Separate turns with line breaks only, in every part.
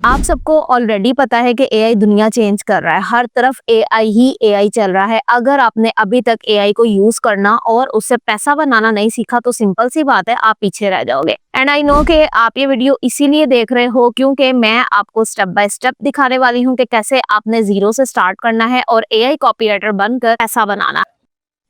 आप सबको ऑलरेडी पता है कि एआई दुनिया चेंज कर रहा है। हर तरफ एआई ही एआई चल रहा है। अगर आपने अभी तक एआई को यूज करना और उससे पैसा बनाना नहीं सीखा तो सिंपल सी बात है, आप पीछे रह जाओगे। एंड आई नो कि आप ये वीडियो इसीलिए देख रहे हो क्योंकि मैं आपको स्टेप बाय स्टेप दिखाने वाली हूँ कि कैसे आपने जीरो से स्टार्ट करना है और एआई कॉपीराइटर बनकर पैसा बनाना है।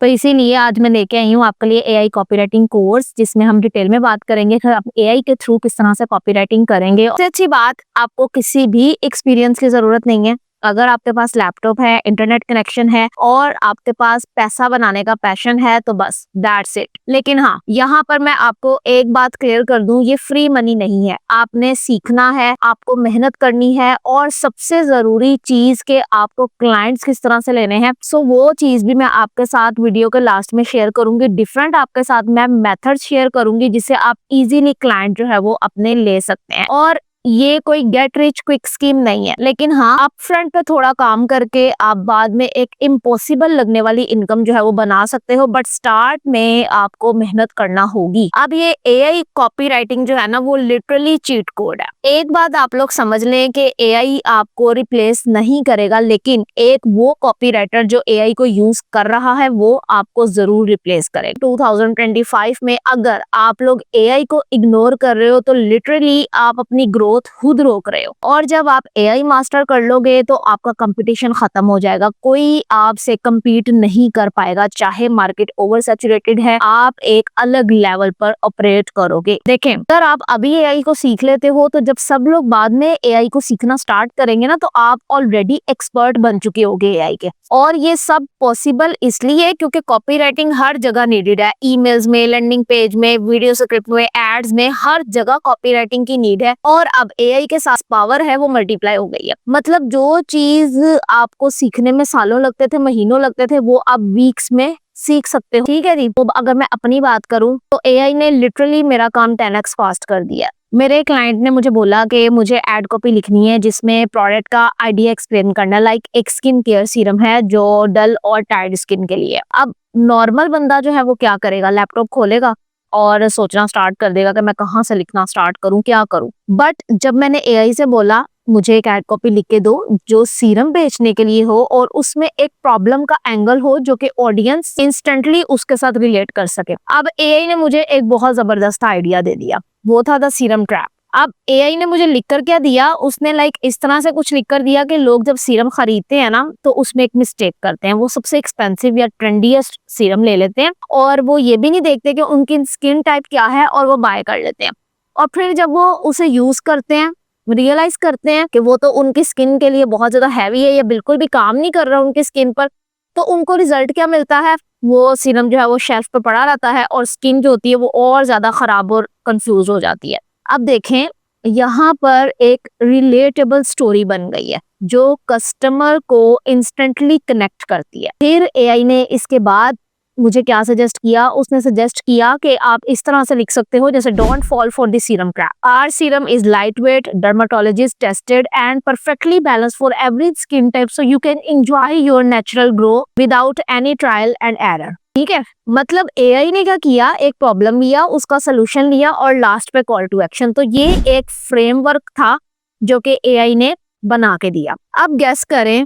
तो इसीलिए आज मैं लेके आई हूँ आपके लिए एआई कॉपीराइटिंग कोर्स, जिसमें हम डिटेल में बात करेंगे कि आप एआई के थ्रू किस तरह से कॉपीराइटिंग करेंगे। सबसे अच्छी बात, आपको किसी भी एक्सपीरियंस की जरूरत नहीं है। अगर आपके पास लैपटॉप है, इंटरनेट कनेक्शन है और आपके पास पैसा बनाने का पैशन है तो बस दैट्स इट। लेकिन हाँ, यहाँ पर मैं आपको एक बात क्लियर कर दूं, ये फ्री मनी नहीं है। आपने सीखना है, आपको मेहनत करनी है और सबसे जरूरी चीज के आपको क्लाइंट्स किस तरह से लेने हैं। सो वो चीज भी मैं आपके साथ वीडियो के लास्ट में शेयर करूंगी। डिफरेंट आपके साथ मैं मेथड शेयर करूंगी जिससे आप इजीली क्लाइंट जो है वो अपने ले सकते हैं। और ये कोई गेट रिच क्विक स्कीम नहीं है, लेकिन हाँ, अप फ्रंट पे थोड़ा काम करके आप बाद में एक इम्पॉसिबल लगने वाली इनकम जो है वो बना सकते हो, बट स्टार्ट में आपको मेहनत करना होगी। अब ये एआई कॉपीराइटिंग जो है ना, वो लिटरली चीट कोड है। एक बात आप लोग समझ लें कि एआई आपको रिप्लेस नहीं करेगा, लेकिन एक वो कॉपीराइटर जो एआई को यूज कर रहा है वो आपको जरूर रिप्लेस करेगा। 2025 में अगर आप लोग एआई को इग्नोर कर रहे हो तो लिटरली आप अपनी ग्रोथ खुद रोक रहे हो। और जब आप एआई मास्टर कर लोगे तो आपका कंपटीशन खत्म हो जाएगा। कोई आपसे compete नहीं कर पाएगा, चाहे मार्केट ओवर सैचुरेटेड है, आप एक अलग लेवल पर ऑपरेट करोगे। देखें, अगर आप अभी एआई को सीख लेते हो तो जब सब लोग बाद में एआई को सीखना स्टार्ट करेंगे ना, तो आप ऑलरेडी एक्सपर्ट बन चुके होगे एआई के। और ये सब पॉसिबल इसलिए क्योंकि कॉपीराइटिंग हर जगह नीडेड है। ईमेल्स में, लैंडिंग पेज में, वीडियो स्क्रिप्ट में, एड्स में, हर जगह कॉपीराइटिंग की नीड है। और अब एआई के साथ पावर है वो मल्टीप्लाई हो गई है। मतलब जो चीज आपको सीखने में सालों लगते थे, महीनों लगते थे, वो आप वीक्स में सीख सकते हो। ठीक है जी। तो अगर मैं अपनी बात करूं तो एआई ने लिटरली मेरा काम 10x फास्ट कर दिया। मेरे क्लाइंट ने मुझे बोला कि मुझे एड कॉपी लिखनी है जिसमें प्रोडक्ट का आइडिया एक्सप्लेन करना, लाइक एक स्किन केयर सीरम है जो डल और टायर्ड स्किन के लिए। अब नॉर्मल बंदा जो है वो क्या करेगा, लैपटॉप खोलेगा और सोचना स्टार्ट कर देगा कि मैं कहाँ से लिखना स्टार्ट करूं, क्या करूं। बट जब मैंने एआई से बोला मुझे एक एड कॉपी लिख के दो जो सीरम बेचने के लिए हो और उसमें एक प्रॉब्लम का एंगल हो जो कि ऑडियंस इंस्टेंटली उसके साथ रिलेट कर सके, अब एआई ने मुझे एक बहुत जबरदस्त आइडिया दे दिया। वो था द सीरम ट्रैप। अब एआई ने मुझे लिखकर क्या दिया, उसने लाइक इस तरह से कुछ लिखकर दिया कि लोग जब सीरम खरीदते हैं ना तो उसमें एक मिस्टेक करते हैं। वो सबसे एक्सपेंसिव या ट्रेंडीएस्ट सीरम ले लेते हैं और वो ये भी नहीं देखते कि उनकी स्किन टाइप क्या है और वो बाय कर लेते हैं। और फिर जब वो उसे यूज करते हैं, रियलाइज करते हैं कि वो तो उनकी स्किन के लिए बहुत ज्यादा हैवी है या बिल्कुल भी काम नहीं कर रहा उनकी स्किन पर, तो उनको रिजल्ट क्या मिलता है, वो सीरम जो है वो शेल्फ पे पड़ा रहता है और स्किन जो होती है वो और ज्यादा खराब और कंफ्यूज हो जाती है। अब देखें, यहाँ पर एक रिलेटेबल स्टोरी बन गई है जो कस्टमर को इंस्टेंटली कनेक्ट करती है। फिर एआई ने इसके बाद मुझे क्या सजेस्ट किया, उसने सजेस्ट किया कि आप इस तरह से लिख सकते हो जैसे don't fall for the serum trap. Our serum is lightweight, dermatologist tested and perfectly balanced for every skin type, so you can enjoy your natural glow without any trial and error. ठीक है, मतलब AI ने क्या किया, एक problem लिया, उसका solution लिया और लास्ट पे कॉल टू एक्शन। तो ये एक फ्रेमवर्क था जो कि एआई ने बना के दिया। अब गेस करें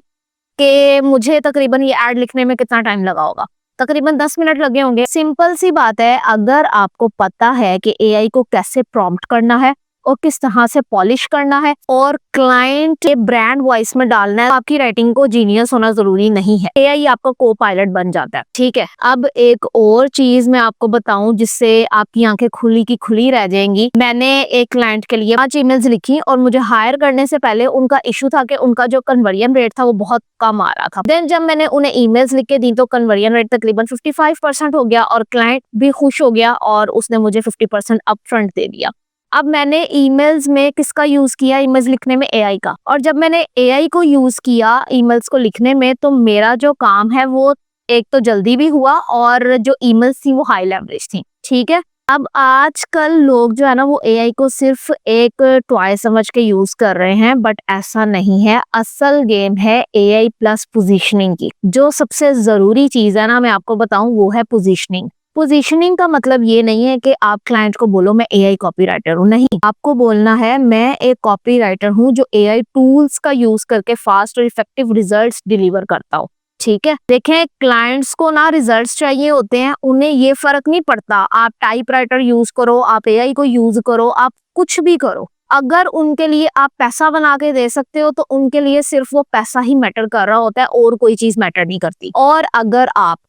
कि मुझे तकरीबन ये ऐड लिखने में कितना टाइम लगा होगा। तकरीबन 10 मिनट लगे होंगे। सिंपल सी बात है, अगर आपको पता है कि एआई को कैसे प्रॉम्प्ट करना है और किस तरह से पॉलिश करना है और क्लाइंट के ब्रांड वॉइस में डालना है, आपकी राइटिंग को जीनियस होना जरूरी नहीं है। एआई आपका को पायलट बन जाता है। ठीक है, अब एक और चीज मैं आपको बताऊं जिससे आपकी आंखें खुली की खुली रह जाएंगी। मैंने एक क्लाइंट के लिए 5 ईमेल्स लिखी और मुझे हायर करने से पहले उनका इशू था कि उनका जो कन्वर्जन रेट था वो बहुत कम आ रहा था। देन जब मैंने उन्हें ईमेल्स लिख के दी तो कन्वर्जन रेट तकरीबन 55% हो गया और क्लाइंट भी खुश हो गया और उसने मुझे 50% अपफ्रंट दे दिया। अब मैंने ईमेल्स में किसका यूज किया, ईमेल्स लिखने में एआई का। और जब मैंने एआई को यूज किया ईमेल्स को लिखने में तो मेरा जो काम है वो एक तो जल्दी भी हुआ और जो ईमेल्स थी वो हाई लेवरेज थी। ठीक है, अब आजकल लोग जो है ना वो एआई को सिर्फ एक टॉय समझ के यूज कर रहे हैं, बट ऐसा नहीं है। असल गेम है एआई प्लस पोजीशनिंग की। जो सबसे जरूरी चीज है ना, मैं आपको बताऊं, वो है पोजीशनिंग। पोजीशनिंग का मतलब ये नहीं है कि आप क्लाइंट को बोलो मैं एआई कॉपीराइटर हूँ, नहीं, आपको बोलना है मैं एक कॉपीराइटर हूँ जो एआई टूल्स का यूज करके फास्ट और इफेक्टिव रिजल्ट्स डिलीवर करता हूँ। ठीक है, देखें क्लाइंट्स को ना रिजल्ट्स चाहिए होते हैं, उन्हें ये फर्क नहीं पड़ता आप टाइपराइटर यूज करो, आप एआई को यूज करो, आप कुछ भी करो, अगर उनके लिए आप पैसा बना के दे सकते हो तो उनके लिए सिर्फ वो पैसा ही मैटर कर रहा होता है और कोई चीज मैटर नहीं करती। और अगर आप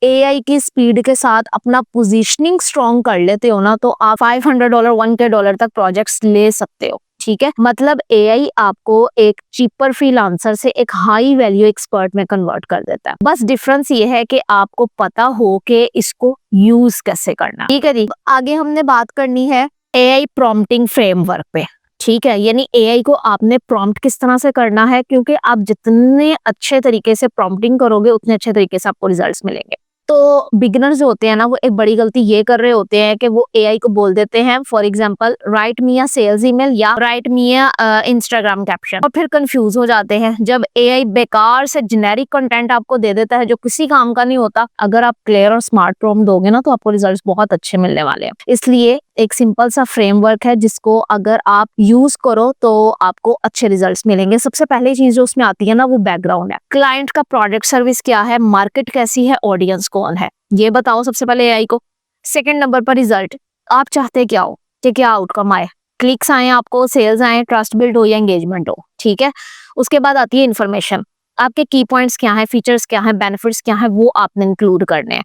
एआई की स्पीड के साथ अपना पोजीशनिंग स्ट्रॉन्ग कर लेते हो ना, तो आप $500 $1K तक प्रोजेक्ट्स ले सकते हो। ठीक है, मतलब एआई आपको एक चीपर फ्रीलांसर से एक हाई वैल्यू एक्सपर्ट में कन्वर्ट कर देता है। बस डिफरेंस ये है कि आपको पता हो कि इसको यूज कैसे करना। ठीक है जी, आगे हमने बात करनी है एआई प्रॉम्प्टिंग फ्रेमवर्क पे। ठीक है, यानी एआई को आपने प्रॉम्प्ट किस तरह से करना है, क्योंकि आप जितने अच्छे तरीके से प्रॉम्प्टिंग करोगे उतने अच्छे तरीके से आपको रिजल्ट्स मिलेंगे। तो बिगिनर्स जो होते हैं ना, वो एक बड़ी गलती ये कर रहे होते हैं कि वो एआई को बोल देते हैं for example write me a sales email या write me a Instagram caption, और फिर कंफ्यूज हो जाते हैं जब एआई बेकार से जेनेरिक कंटेंट आपको दे देता है जो किसी काम का नहीं होता। अगर आप क्लियर और स्मार्ट प्रॉम्प्ट दोगे ना, तो आपको रिजल्ट्स बहुत अच्छे मिलने वाले हैं। इसलिए एक सिंपल सा फ्रेमवर्क है जिसको अगर आप यूज करो तो आपको अच्छे रिजल्ट्स मिलेंगे। सबसे पहली चीज जो उसमें आती है ना, वो बैकग्राउंड है। क्लाइंट का प्रोडक्ट सर्विस क्या है, मार्केट कैसी है, ऑडियंस कौन है, ये बताओ सबसे पहले एआई को। सेकंड नंबर पर रिजल्ट, आप चाहते क्या हो कि क्या आउटकम आए, क्लिक्स आए आपको, सेल्स आए, ट्रस्ट बिल्ड हो या एंगेजमेंट हो। ठीक है, उसके बाद आती है इन्फॉर्मेशन, आपके की पॉइंट्स क्या है, फीचर्स क्या है, बेनिफिट्स क्या है, वो आपने इंक्लूड करने हैं।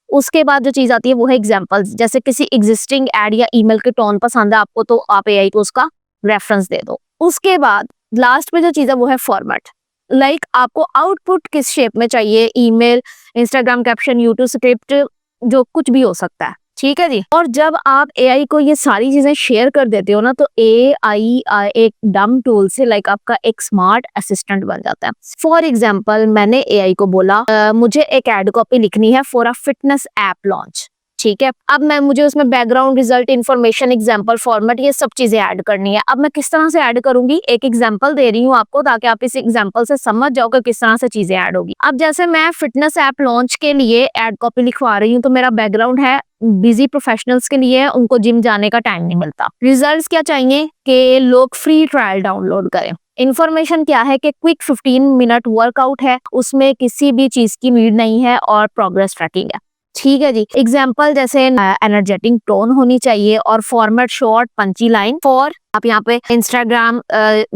उसके बाद जो चीज आती है वो है एग्जांपल्स, जैसे किसी एग्जिस्टिंग एड या ईमेल के टोन पसंद है आपको तो आप एआई को उसका रेफरेंस दे दो। उसके बाद लास्ट में जो चीज है वो है फॉर्मेट, लाइक आपको आउटपुट किस शेप में चाहिए, email, Instagram caption, YouTube script, जो कुछ भी हो सकता है। ठीक है जी, और जब आप एआई को ये सारी चीजें शेयर कर देते हो ना, तो एआई एक डम टूल से लाइक आपका एक स्मार्ट असिस्टेंट बन जाता है। फॉर एग्जांपल मैंने एआई को बोला मुझे एक एड कॉपी लिखनी है for a fitness app launch. ठीक है, अब मुझे उसमें background, result, information, example, format, ये सब चीजें ऐड करनी है। अब मैं किस तरह से ऐड करूंगी, एक एग्जांपल दे रही हूँ आपको ताकि आप इस एग्जांपल से समझ जाओ कि किस तरह से चीजें ऐड होगी। अब जैसे मैं फिटनेस ऐप लॉन्च के लिए ऐड कॉपी लिखवा रही हूँ, तो मेरा बैकग्राउंड है बिजी प्रोफेशनल्स के लिए, उनको जिम जाने का टाइम नहीं मिलता। रिजल्ट्स क्या चाहिए कि लोग फ्री ट्रायल डाउनलोड करें। इन्फॉर्मेशन क्या है कि क्विक 15 मिनट वर्कआउट है, उसमें किसी भी चीज की नीड नहीं है और प्रोग्रेस ट्रैकिंग है। ठीक है जी, एग्जाम्पल जैसे एनर्जेटिक टोन होनी चाहिए और format short Panchi line for, आप यहाँ पे इंस्टाग्राम,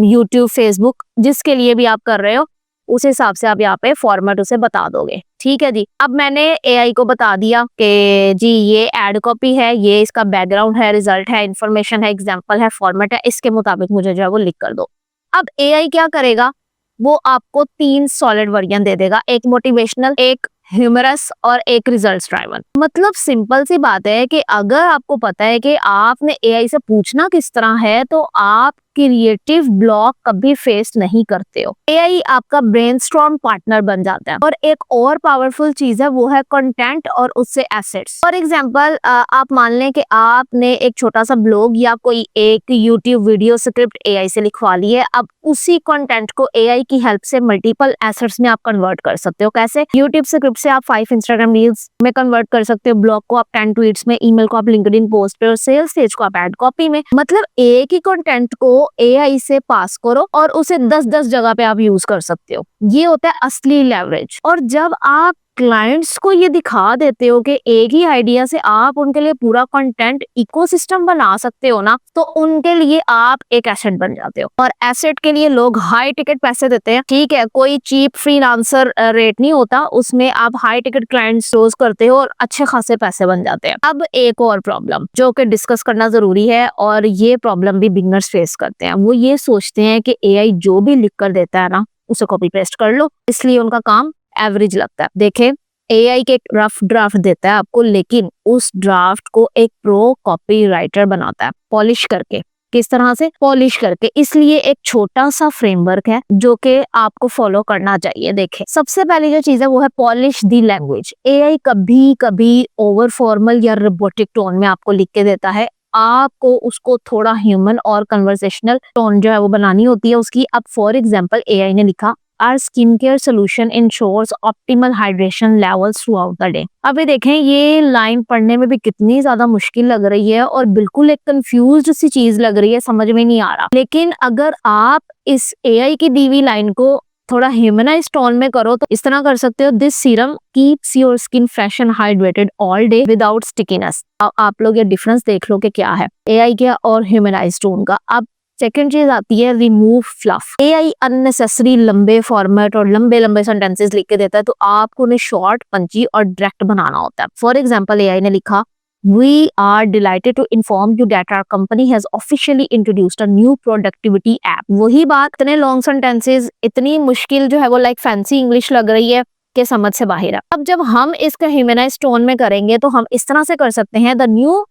यूट्यूब, फेसबुक, जिसके लिए भी आप कर रहे हो उस हिसाब से आप यहाँ पे फॉर्मेट उसे बता दोगे। ठीक है जी, अब मैंने एआई को बता दिया कि जी ये एड कॉपी है, ये इसका बैकग्राउंड है, रिजल्ट है, इन्फॉर्मेशन है, एग्जाम्पल है, फॉर्मेट है, इसके मुताबिक मुझे जो है वो लिख कर दो। अब एआई क्या करेगा, वो आपको 3 सॉलिड वर्जन दे देगा, एक मोटिवेशनल, एक ह्यूमरस और एक रिजल्ट्स ड्राइवन। मतलब सिंपल सी बात है कि अगर आपको पता है कि आपने एआई से पूछना किस तरह है, तो आप क्रिएटिव ब्लॉक कभी फेस नहीं करते हो। एआई आपका ब्रेनस्टॉर्म पार्टनर बन जाता है। और एक और पावरफुल चीज है वो है कंटेंट और उससे एसेट्स। फॉर एग्जांपल आप मान लें कि आपने एक छोटा सा ब्लॉग या कोई एक यूट्यूब वीडियो स्क्रिप्ट एआई से लिखवा ली है। अब उसी कंटेंट को एआई की हेल्प से मल्टीपल एसेट्स में आप कन्वर्ट कर सकते हो। कैसे? यूट्यूब स्क्रिप्ट से आप 5 इंस्टाग्राम रील्स में कन्वर्ट कर सकते हो, ब्लॉग को आप 10 ट्वीट्स में, ईमेल को आप लिंक्डइन पोस्ट पे और सेल्स पेज को आप एड कॉपी में। मतलब एक ही कंटेंट को एआई से पास करो और उसे 10-10 जगह पे आप यूज कर सकते हो। ये होता है असली लेवरेज। और जब आप क्लाइंट्स को ये दिखा देते हो कि एक ही आइडिया से आप उनके लिए पूरा कंटेंट इकोसिस्टम बना सकते हो ना, तो उनके लिए आप एक एसेट बन जाते हो। और एसेट के लिए लोग हाई टिकट पैसे देते हैं। ठीक है, कोई चीप फ्रीलांसर रेट नहीं होता, उसमें आप हाई टिकट क्लाइंट चूज करते हो और अच्छे खासे पैसे बन जाते हैं। अब एक और प्रॉब्लम जो कि डिस्कस करना जरूरी है, और ये प्रॉब्लम भी बिगनर्स फेस करते हैं, वो ये सोचते हैं कि एआई जो भी लिख कर देता है ना, उसे कॉपी पेस्ट कर लो, इसलिए उनका काम एवरेज लगता है। देखें, एआई के एक रफ ड्राफ्ट देता है आपको, लेकिन उस ड्राफ्ट को एक प्रो कॉपी राइटर बनाता है पॉलिश करके। किस तरह से? पॉलिश करके। इसलिए एक छोटा सा फ्रेमवर्क है जो कि आपको फॉलो करना चाहिए। देखें, सबसे पहली जो चीज है वो है पॉलिश दी लैंग्वेज। एआई कभी कभी ओवर फॉर्मल या रोबोटिक टोन में आपको लिख के देता है, आपको उसको थोड़ा ह्यूमन और कन्वर्सेशनल टोन जो है वो बनानी होती है उसकी। अब फॉर एग्जांपल एआई ने लिखा Our skincare solution ensures optimal hydration levels throughout the day. अभी देखें ये लाइन पढ़ने में भी कितनी ज्यादा मुश्किल लग रही है और बिल्कुल एक कंफ्यूज्ड सी चीज लग रही है, समझ में नहीं आ रहा। लेकिन अगर आप इस AI की दी हुई लाइन को थोड़ा ह्यूमनाइज टोन में करो तो इस तरह कर सकते हो, this serum keeps your skin fresh and hydrated all day without stickiness. आप लोग ये डिफरेंस देख लो कि क्या है AI का और ह्यूमनाइज टोन का। अब सेकंड चीज आती है रिमूव फ्लफ। AI अननेसेसरी लंबे फॉर्मेट और लंबे लंबे सेंटेंसेस लिख के देता है, तो आपको उन्हें शॉर्ट, पंची और डायरेक्ट बनाना होता है। फॉर एग्जाम्पल AI ने लिखा, We are delighted to inform you that our company has officially introduced a new productivity app। वही बात, इतने लॉन्ग सेंटेंसेस, इतनी मुश्किल जो है वो लाइक फैंसी इंग्लिश लग रही है कि समझ से बाहर है। अब जब हम इसका ह्यूमनाइज टोन में करेंगे तो हम इस तरह से कर सकते हैं, the new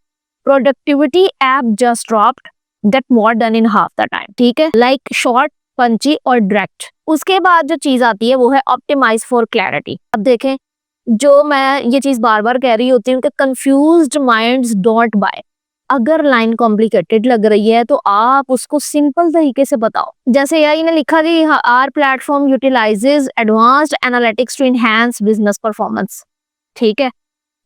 productivity app just dropped that more then in half the time. ठीक है, लाइक शॉर्ट, पंची और डायरेक्ट। उसके बाद जो चीज आती है वो है ऑप्टिमाइज फॉर क्लैरिटी। अब देखें, जो मैं ये चीज बार बार कह रही होती हूँ कि कंफ्यूज्ड माइंड्स डोंट बाय। अगर लाइन कॉम्प्लिकेटेड लग रही है तो आप उसको सिंपल तरीके से बताओ। जैसे AI ने लिखा कि our platform utilises advanced analytics to enhance business performance. ठीक है,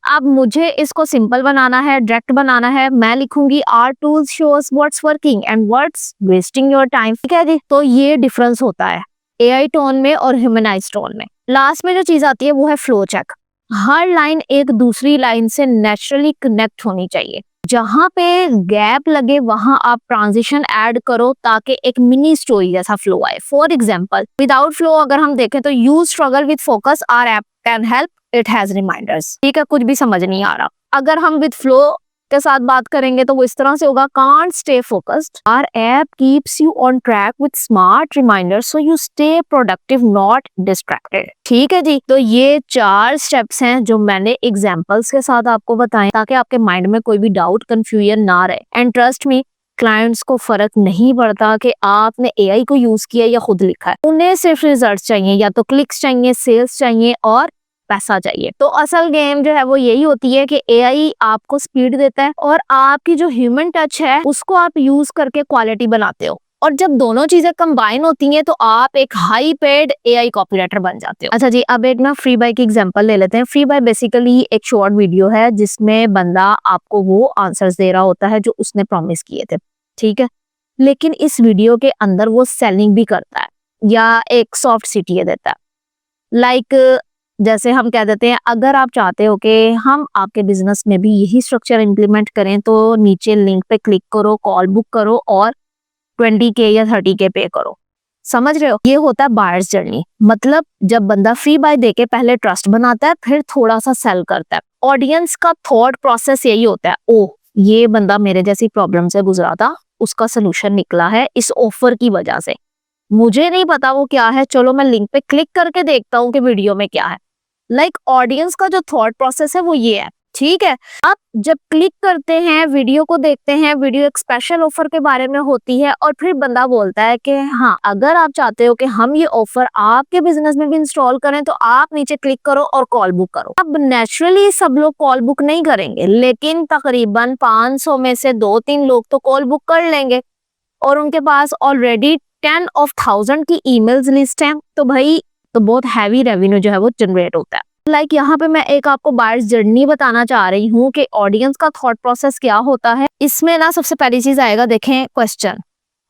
अब मुझे इसको सिंपल बनाना है, डायरेक्ट बनाना है। मैं लिखूंगी our tools shows what's working and what's wasting your time. ठीक है जी, तो ये डिफरेंस होता है AI टोन में और ह्यूमनाइज टोन में। लास्ट में जो चीज आती है वो है फ्लो चेक। हर लाइन एक दूसरी लाइन से नेचुरली कनेक्ट होनी चाहिए। जहां पे गैप लगे वहां आप ट्रांजिशन ऐड करो ताकि एक मिनी स्टोरी जैसा फ्लो आए। फॉर एग्जांपल, विदाउट फ्लो अगर हम देखें तो you struggle with focus, our app can help, it has reminders. ठीक है, कुछ भी समझ नहीं आ रहा। अगर हम विद फ्लो के साथ बात करेंगे तो वो इस तरह से होगा, can't stay focused, our app keeps you on track with smart reminders so you stay productive not distracted. ठीक है जी, तो ये 4 स्टेप्स हैं जो मैंने एग्जांपल्स के साथ आपको बताए ताकि आपके माइंड में कोई भी डाउट, कंफ्यूजन ना रहे। एंड ट्रस्ट मी, क्लाइंट्स को फर्क नहीं पड़ता कि आपने AI को यूज किया या खुद लिखा है। उन्हें सिर्फ रिजल्ट चाहिए, या तो क्लिक्स चाहिए, सेल्स चाहिए और पैसा चाहिए। तो असल गेम जो है वो यही होती है कि AI आपको स्पीड देता है और आपकी जो ह्यूमन टच है उसको आप यूज करके क्वालिटी बनाते हो। और जब दोनों चीजें कंबाइन होती हैं तो आप एक हाई पेड AI कॉपीराइटर बन जाते हो। अच्छा जी, अब एक ना फ्री बाय की एग्जांपल ले लेते हैं। फ्री बाय बेसिकली एक शॉर्ट वीडियो है जिसमें बंदा आपको वो आंसर्स दे रहा होता है जो उसने प्रॉमिस किए थे। ठीक है, लेकिन इस वीडियो के अंदर वो सेलिंग भी करता है या एक सॉफ्ट सीटीए देता है। लाइक जैसे हम कह देते हैं, अगर आप चाहते हो कि हम आपके बिजनेस में भी यही स्ट्रक्चर इंप्लीमेंट करें तो नीचे लिंक पे क्लिक करो, कॉल बुक करो और 20K या 30K पे करो। समझ रहे हो? ये होता है बायर्स जर्नी। मतलब जब बंदा फ्री बाय देके पहले ट्रस्ट बनाता है, फिर थोड़ा सा सेल करता है। ऑडियंस का थॉट प्रोसेस यही होता है, ओ ये बंदा मेरे जैसी प्रॉब्लम से गुजरा था, उसका सोल्यूशन निकला है इस ऑफर की वजह से। मुझे नहीं पता वो क्या है, चलो मैं लिंक पे क्लिक करके देखता हूँ कि वीडियो में क्या है। लाइक ऑडियंस का जो थॉट प्रोसेस है वो ये है। ठीक है, आप जब क्लिक करते हैं, वीडियो को देखते हैं, वीडियो एक स्पेशल ऑफर के बारे में होती है और फिर बंदा बोलता है कि हाँ, अगर आप चाहते हो कि हम ये ऑफर आपके बिजनेस में भी इंस्टॉल करें तो आप नीचे क्लिक करो और कॉल बुक करो। अब नेचुरली सब लोग कॉल बुक नहीं करेंगे, लेकिन तकरीबन 500 में से 2-3 लोग तो कॉल बुक कर लेंगे और उनके पास ऑलरेडी 10 of 1000 की ईमेल्स लिस्ट है। तो भाई तो बहुत हैवी रेवेन्यू जो है वो जनरेट होता है। लाइक यहाँ पे मैं एक आपको बायर्स जर्नी बताना चाह रही हूँ कि ऑडियंस का थॉट प्रोसेस क्या होता है। इसमें ना सबसे पहली चीज आएगा, देखें question,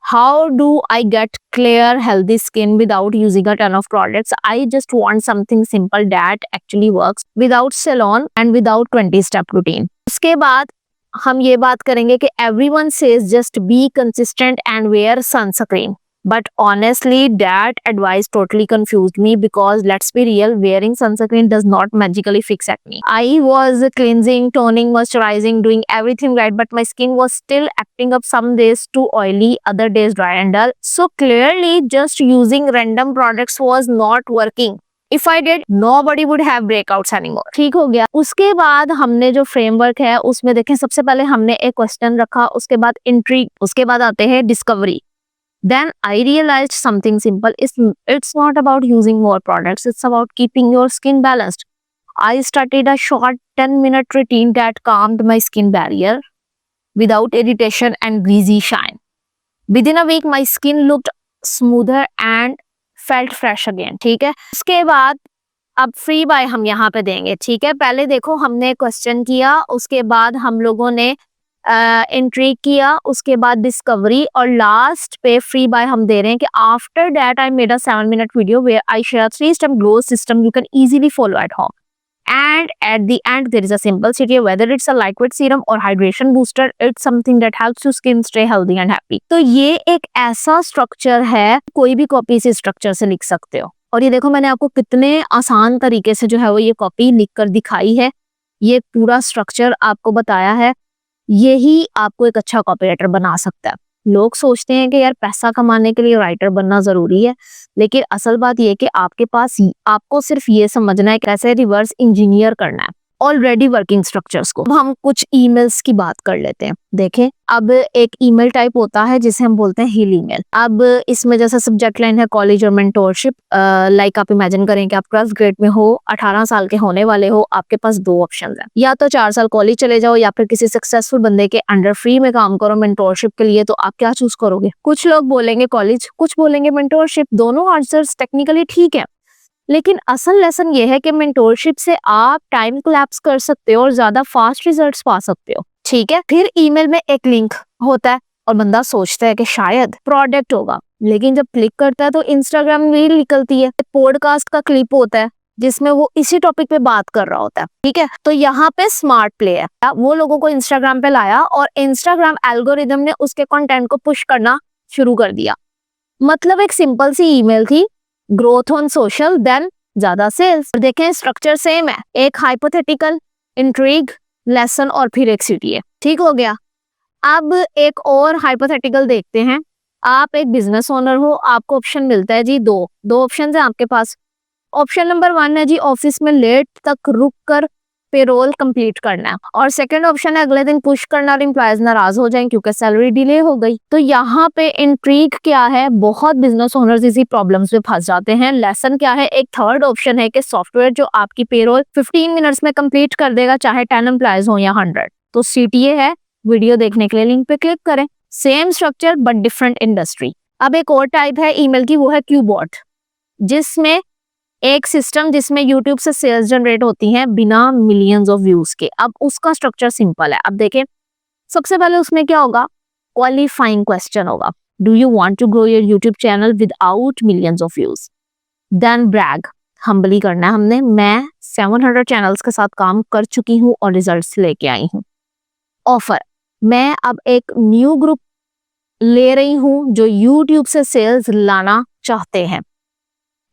how do I get clear healthy skin without using a ton of products? I just want something simple that actually works without salon and without 20 step routine. उसके बाद हम ये बात करेंगे कि everyone says just be consistent and wear sunscreen, but honestly that advice totally confused me because let's be real, wearing sunscreen does not magically fix acne. I was cleansing, toning, moisturizing, doing everything right, but my skin was still acting up, some days too oily, other days dry and dull. So clearly just using random products was not working. If I did, nobody would have breakouts anymore. ठीक हो गया। उसके बाद हमने जो framework है उसमें देखें, सबसे पहले हमने एक क्वेश्चन रखा, उसके बाद इंट्रीग, उसके बाद आते हैं discovery. Then I realized something simple. It's not about using more products. It's about keeping your skin balanced. I started a short 10-minute routine that calmed my skin barrier without irritation and greasy shine. Within a week, my skin looked smoother and felt fresh again. ठीक है, उसके बाद अब free bye हम यहाँ पे देंगे। ठीक है, पहले देखो हमने क्वेश्चन किया, उसके बाद हम लोगों ने इंट्रीग किया, उसके बाद डिस्कवरी, और लास्ट पे फ्री बाय हम दे रहे हैं कि after that I made a 7 minute video where I share 3 step glow system you can easily follow at home, and at the end there is a simplicity whether it's a lightweight serum or hydration booster, it's something that helps your skin stay healthy and happy। तो ये एक ऐसा structure है, कोई भी copy इस structure से लिख सकते हो। और ये देखो मैंने आपको कितने आसान तरीके से जो है वो ये कॉपी लिख कर दिखाई है, ये पूरा स्ट्रक्चर आपको बताया है। यही आपको एक अच्छा कॉपी राइटर बना सकता है। लोग सोचते हैं कि यार पैसा कमाने के लिए राइटर बनना जरूरी है, लेकिन असल बात यह है कि आपके पास आपको सिर्फ ये समझना है कैसे रिवर्स इंजीनियर करना है ऑलरेडी वर्किंग स्ट्रक्चर्स को। अब हम कुछ ईमेल्स की बात कर लेते हैं। देखें, अब एक ईमेल टाइप होता है जिसे हम बोलते हैं हील ईमेल। अब इसमें जैसा सब्जेक्ट लाइन है कॉलेज और मेंटोरशिप, लाइक आप इमेजिन करें कि आप 12th ग्रेड में हो, 18 साल के होने वाले हो, आपके पास 2 ऑप्शन है, या तो 4 साल कॉलेज चले जाओ या फिर किसी सक्सेसफुल बंदे के अंडर फ्री में काम करो मेंटोरशिप के लिए। तो आप क्या चूज करोगे? कुछ लोग बोलेंगे कॉलेज, कुछ बोलेंगे मेंटोरशिप। दोनों आंसर्स टेक्निकली ठीक है, लेकिन असल लेसन ये है कि मेंटोरशिप से आप टाइम कोलैप्स कर सकते हो और ज्यादा फास्ट रिजल्ट्स पा सकते हो। ठीक है, फिर ईमेल में एक लिंक होता है और बंदा सोचता है कि शायद प्रोडक्ट होगा, लेकिन जब क्लिक करता है तो इंस्टाग्राम रील निकलती है, पॉडकास्ट का क्लिप होता है जिसमें वो इसी टॉपिक पे बात कर रहा होता है। ठीक है, तो यहाँ पे स्मार्ट प्ले है, वो लोगों को इंस्टाग्राम पे लाया और इंस्टाग्राम एल्गोरिदम ने उसके कंटेंट को पुश करना शुरू कर दिया। मतलब एक सिंपल सी ईमेल थी, ग्रोथ ऑन सोशल देन ज्यादा सेल्स। देखें स्ट्रक्चर सेम है, एक हाइपोथेटिकल, इंट्रीग, लेसन और फिर एक सीटीए। ठीक हो गया। अब एक और हाइपोथेटिकल देखते हैं। आप एक बिजनेस ओनर हो, आपको ऑप्शन मिलता है जी दो ऑप्शन है आपके पास। ऑप्शन नंबर 1 है जी ऑफिस में लेट तक रुक कर पेरोल कंप्लीट करना है, और सेकंड ऑप्शन है अगले दिन पुश करना और एम्प्लॉयज नाराज हो जाएं क्योंकि सैलरी डिले हो गई। तो यहाँ पे इंट्रीग क्या है, बहुत बिजनेस ओनर्स इसी प्रॉब्लम्स में फंस जाते हैं। लेसन क्या है, एक थर्ड ऑप्शन है कि सॉफ्टवेयर जो आपकी पेरोल 15 मिनट्स में कंप्लीट कर देगा, चाहे 10 एम्प्लॉयज हो या 100। तो सीटीए है। वीडियो देखने के लिए लिंक पे क्लिक करें। Same structure but different industry. अब एक और टाइप है ईमेल की, वो है क्यूबॉट, जिसमें एक सिस्टम जिसमें यूट्यूब से सेल्स जनरेट होती हैं बिना मिलियंस ऑफ व्यूज के। अब उसका स्ट्रक्चर सिंपल है। अब देखें, सबसे पहले उसमें क्या होगा, क्वालिफाइंग क्वेश्चन होगा, do you want to grow your YouTube channel without millions of views. Then brag, humbly करना है हमने, मैं 700 चैनल्स के साथ काम कर चुकी हूँ और रिजल्ट्स लेके आई हूँ। ऑफर, मैं अब एक न्यू ग्रुप ले रही हूँ जो यूट्यूब से सेल्स लाना चाहते हैं।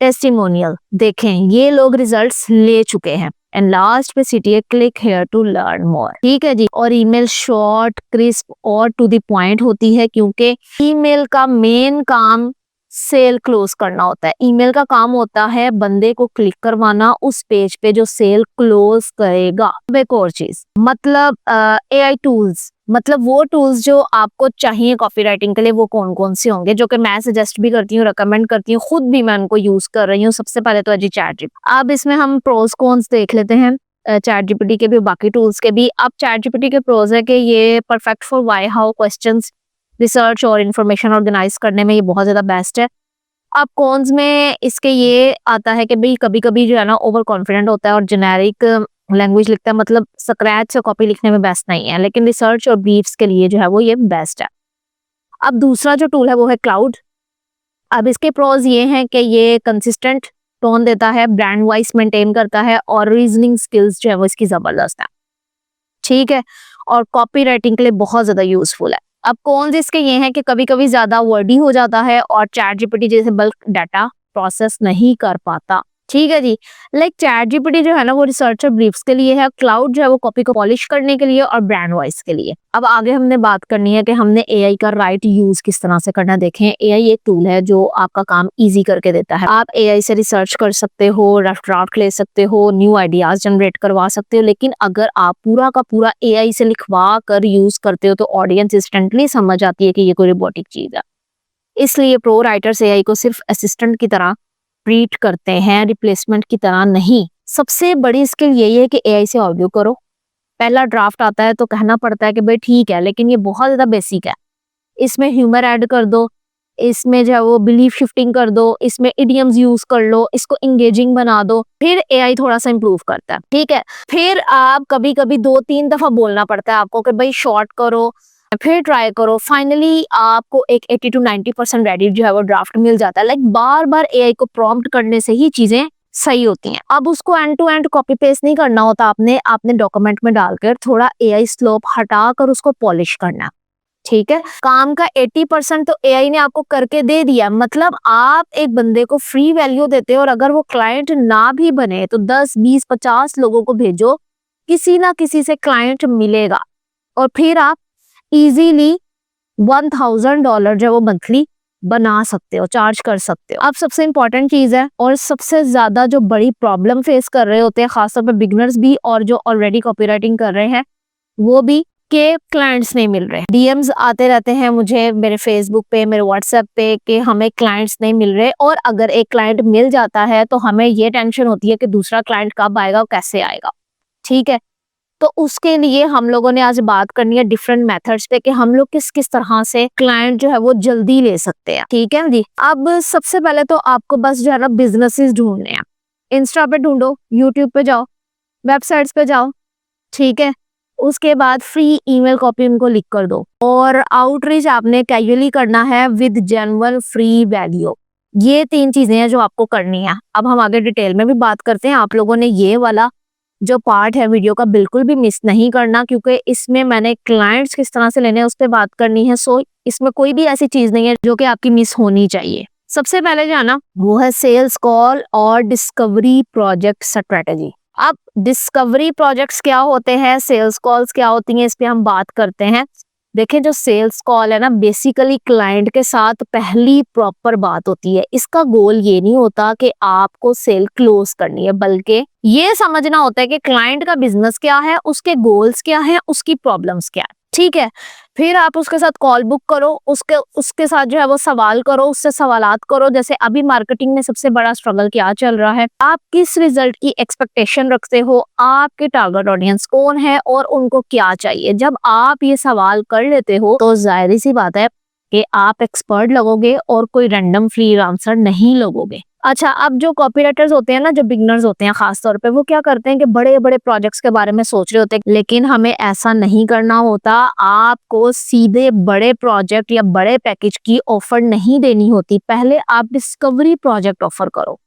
टेस्टिमोनियल, देखें ये लोग रिजल्ट्स ले चुके हैं। एंड लास्ट पे CTA, click here to learn more. ठीक है जी। और ईमेल शॉर्ट, क्रिस्प और टू द पॉइंट होती है, क्योंकि ईमेल का मेन काम सेल क्लोज करना होता है। ईमेल का काम होता है बंदे को क्लिक करवाना उस पेज पे जो सेल क्लोज करेगा। अब एक और चीज, मतलब एआई टूल्स, मतलब वो टूल्स जो आपको चाहिए कॉपी राइटिंग के लिए, वो कौन कौन से होंगे, जो कि मैं सजेस्ट भी करती हूँ, रिकमेंड करती हूँ, खुद भी मैं उनको यूज कर रही हूँ। सबसे पहले तो है जी चैटजीपीटी। अब इसमें हम प्रोज कॉन्स देख लेते हैं चैटजीपीटी के भी, बाकी टूल्स के भी। अब चैटजीपीटी के प्रोज है कि ये perfect for why how questions, research और इन्फॉर्मेशन ऑर्गेनाइज करने में ये बहुत ज्यादा बेस्ट है। अब कॉन्स में इसके ये आता है कि भाई कभी कभी जो है ना ओवर कॉन्फिडेंट होता है और जेनेरिक लैंग्वेज लिखता है, मतलब स्क्रैच से कॉपी लिखने में बेस्ट नहीं है, लेकिन रिसर्च और ब्रीफ्स के लिए जो है वो ये बेस्ट है। अब दूसरा जो टूल है वो है क्लाउड। अब इसके प्रोज ये हैं कि ये कंसिस्टेंट टोन देता है, ब्रांड वॉइस मेंटेन करता है और रीजनिंग स्किल्स जो है वो इसकी जबरदस्त है। ठीक है, और कॉपी राइटिंग के लिए बहुत ज्यादा यूजफुल है। अब कौन इसके ये हैं कि कभी कभी ज्यादा वर्डी हो जाता है और चैटजीपीटी जैसे बल्क डाटा प्रोसेस नहीं कर पाता। ठीक है जी। लाइक चैटजीपीटी जो है ना वो रिसर्च और ब्रीफ्स के लिए है, क्लाउड जो है वो कॉपी को पॉलिश करने के लिए और ब्रांड वॉइस के लिए। अब आगे हमने बात करनी है कि हमने एआई का राइट यूज किस तरह से करना। देखें, एआई एक टूल है जो आपका काम इजी करके देता है। आप एआई से रिसर्च कर सकते हो, रफ ड्राफ्ट ले सकते हो, न्यू आइडियाज जनरेट करवा सकते हो, लेकिन अगर आप पूरा का पूरा एआई से लिखवा कर यूज करते हो तो ऑडियंस इंस्टेंटली समझ जाती है कि ये कोई रोबोटिक चीज है। इसलिए प्रो राइटर्स एआई को सिर्फ असिस्टेंट की तरह ट्रीट करते हैं, रिप्लेसमेंट की तरह नहीं। सबसे बड़ी स्किल यही है कि एआई से आर्ग्यू करो। पहला ड्राफ्ट आता है तो कहना पड़ता है कि भाई ठीक है, लेकिन ये बहुत ज्यादा बेसिक है, इसमें ह्यूमर ऐड कर दो, इसमें जो है वो बिलीफ शिफ्टिंग कर दो, इसमें इडियम्स यूज कर लो, इसको इंगेजिंग बना दो, फिर एआई थोड़ा सा इंप्रूव करता है। ठीक है, फिर आप कभी कभी 2-3 दफा बोलना पड़ता है आपको कि भाई शॉर्ट करो, फिर ट्राई करो, फाइनली आपको एक 80 to 90% रेडी जो है वो ड्राफ्ट मिल जाता है। लाइक बार बार एआई को प्रॉम्प्ट करने से ही चीजें सही होती हैं। अब उसको end to end copy paste नहीं करना होता, आपने डॉक्यूमेंट में डालकर थोड़ा एआई स्लोप हटाकर उसको पॉलिश करना। ठीक है, काम का 80% तो एआई ने आपको करके दे दिया। मतलब आप एक बंदे को फ्री वैल्यू देते हो और अगर वो क्लाइंट ना भी बने तो 10, 20, 50 लोगों को भेजो, किसी ना किसी से क्लाइंट मिलेगा और फिर आप इजीली $1000 जो वो मंथली बना सकते हो, चार्ज कर सकते हो। अब सबसे इंपॉर्टेंट चीज है और सबसे ज्यादा जो बड़ी प्रॉब्लम फेस कर रहे होते हैं खासतौर पर बिगनर्स भी और जो ऑलरेडी कॉपीराइटिंग कर रहे हैं वो भी, के क्लाइंट्स नहीं मिल रहे। डीएम्स आते रहते हैं मुझे मेरे फेसबुक पे, मेरे व्हाट्सएप पे कि हमें क्लाइंट्स नहीं मिल रहे, और अगर एक क्लाइंट मिल जाता है तो हमें ये टेंशन होती है कि दूसरा क्लाइंट कब आएगा और कैसे आएगा। ठीक है, तो उसके लिए हम लोगों ने आज बात करनी है डिफरेंट मेथड्स पे कि हम लोग किस किस तरह से क्लाइंट जो है वो जल्दी ले सकते हैं। ठीक है जी, अब सबसे पहले तो आपको बस जो है ना बिजनेसेस ढूंढने हैं। इंस्टा पे ढूंढो, यूट्यूब पे जाओ, वेबसाइट्स पे जाओ। ठीक है, उसके बाद फ्री ईमेल कॉपी उनको लिख कर दो और आउटरीच आपने कैजुअली करना है विद जेन्युइन फ्री वैल्यू। ये 3 चीजें हैं जो आपको करनी है। अब हम आगे डिटेल में भी बात करते हैं। आप लोगों ने ये वाला जो पार्ट है वीडियो का बिल्कुल भी मिस नहीं करना, क्योंकि इसमें मैंने क्लाइंट्स किस तरह से लेने हैं उस पर बात करनी है। सो इसमें कोई भी ऐसी चीज नहीं है जो कि आपकी मिस होनी चाहिए। सबसे पहले जो है ना वो है सेल्स कॉल और डिस्कवरी प्रोजेक्ट स्ट्रेटेजी। अब डिस्कवरी प्रोजेक्ट्स क्या होते हैं, सेल्स कॉल्स क्या होती हैं, इस पे हम बात करते हैं। देखिए, जो सेल्स कॉल है ना बेसिकली क्लाइंट के साथ पहली प्रॉपर बात होती है। इसका गोल ये नहीं होता कि आपको सेल क्लोज करनी है, बल्कि ये समझना होता है कि क्लाइंट का बिजनेस क्या है, उसके गोल्स क्या है, उसकी प्रॉब्लम्स क्या है। ठीक है, फिर आप उसके साथ कॉल बुक करो, उसके साथ जो है वो सवाल करो, उससे सवालात करो। जैसे अभी मार्केटिंग में सबसे बड़ा स्ट्रगल क्या चल रहा है, आप किस रिजल्ट की एक्सपेक्टेशन रखते हो, आपके टारगेट ऑडियंस कौन है और उनको क्या चाहिए। जब आप ये सवाल कर लेते हो तो जाहिर सी बात है कि आप एक्सपर्ट लगोगे और कोई रैंडम फ्री आंसर नहीं लगोगे। अच्छा, अब जो कॉपीराइटर्स होते हैं ना, जो बिगनर्स होते हैं खास तौर पे, वो क्या करते हैं कि बड़े बड़े प्रोजेक्ट्स के बारे में सोच रहे होते हैं, लेकिन हमें ऐसा नहीं करना होता। आपको सीधे बड़े प्रोजेक्ट या बड़े पैकेज की ऑफर नहीं देनी होती। पहले आप डिस्कवरी प्रोजेक्ट ऑफर करो,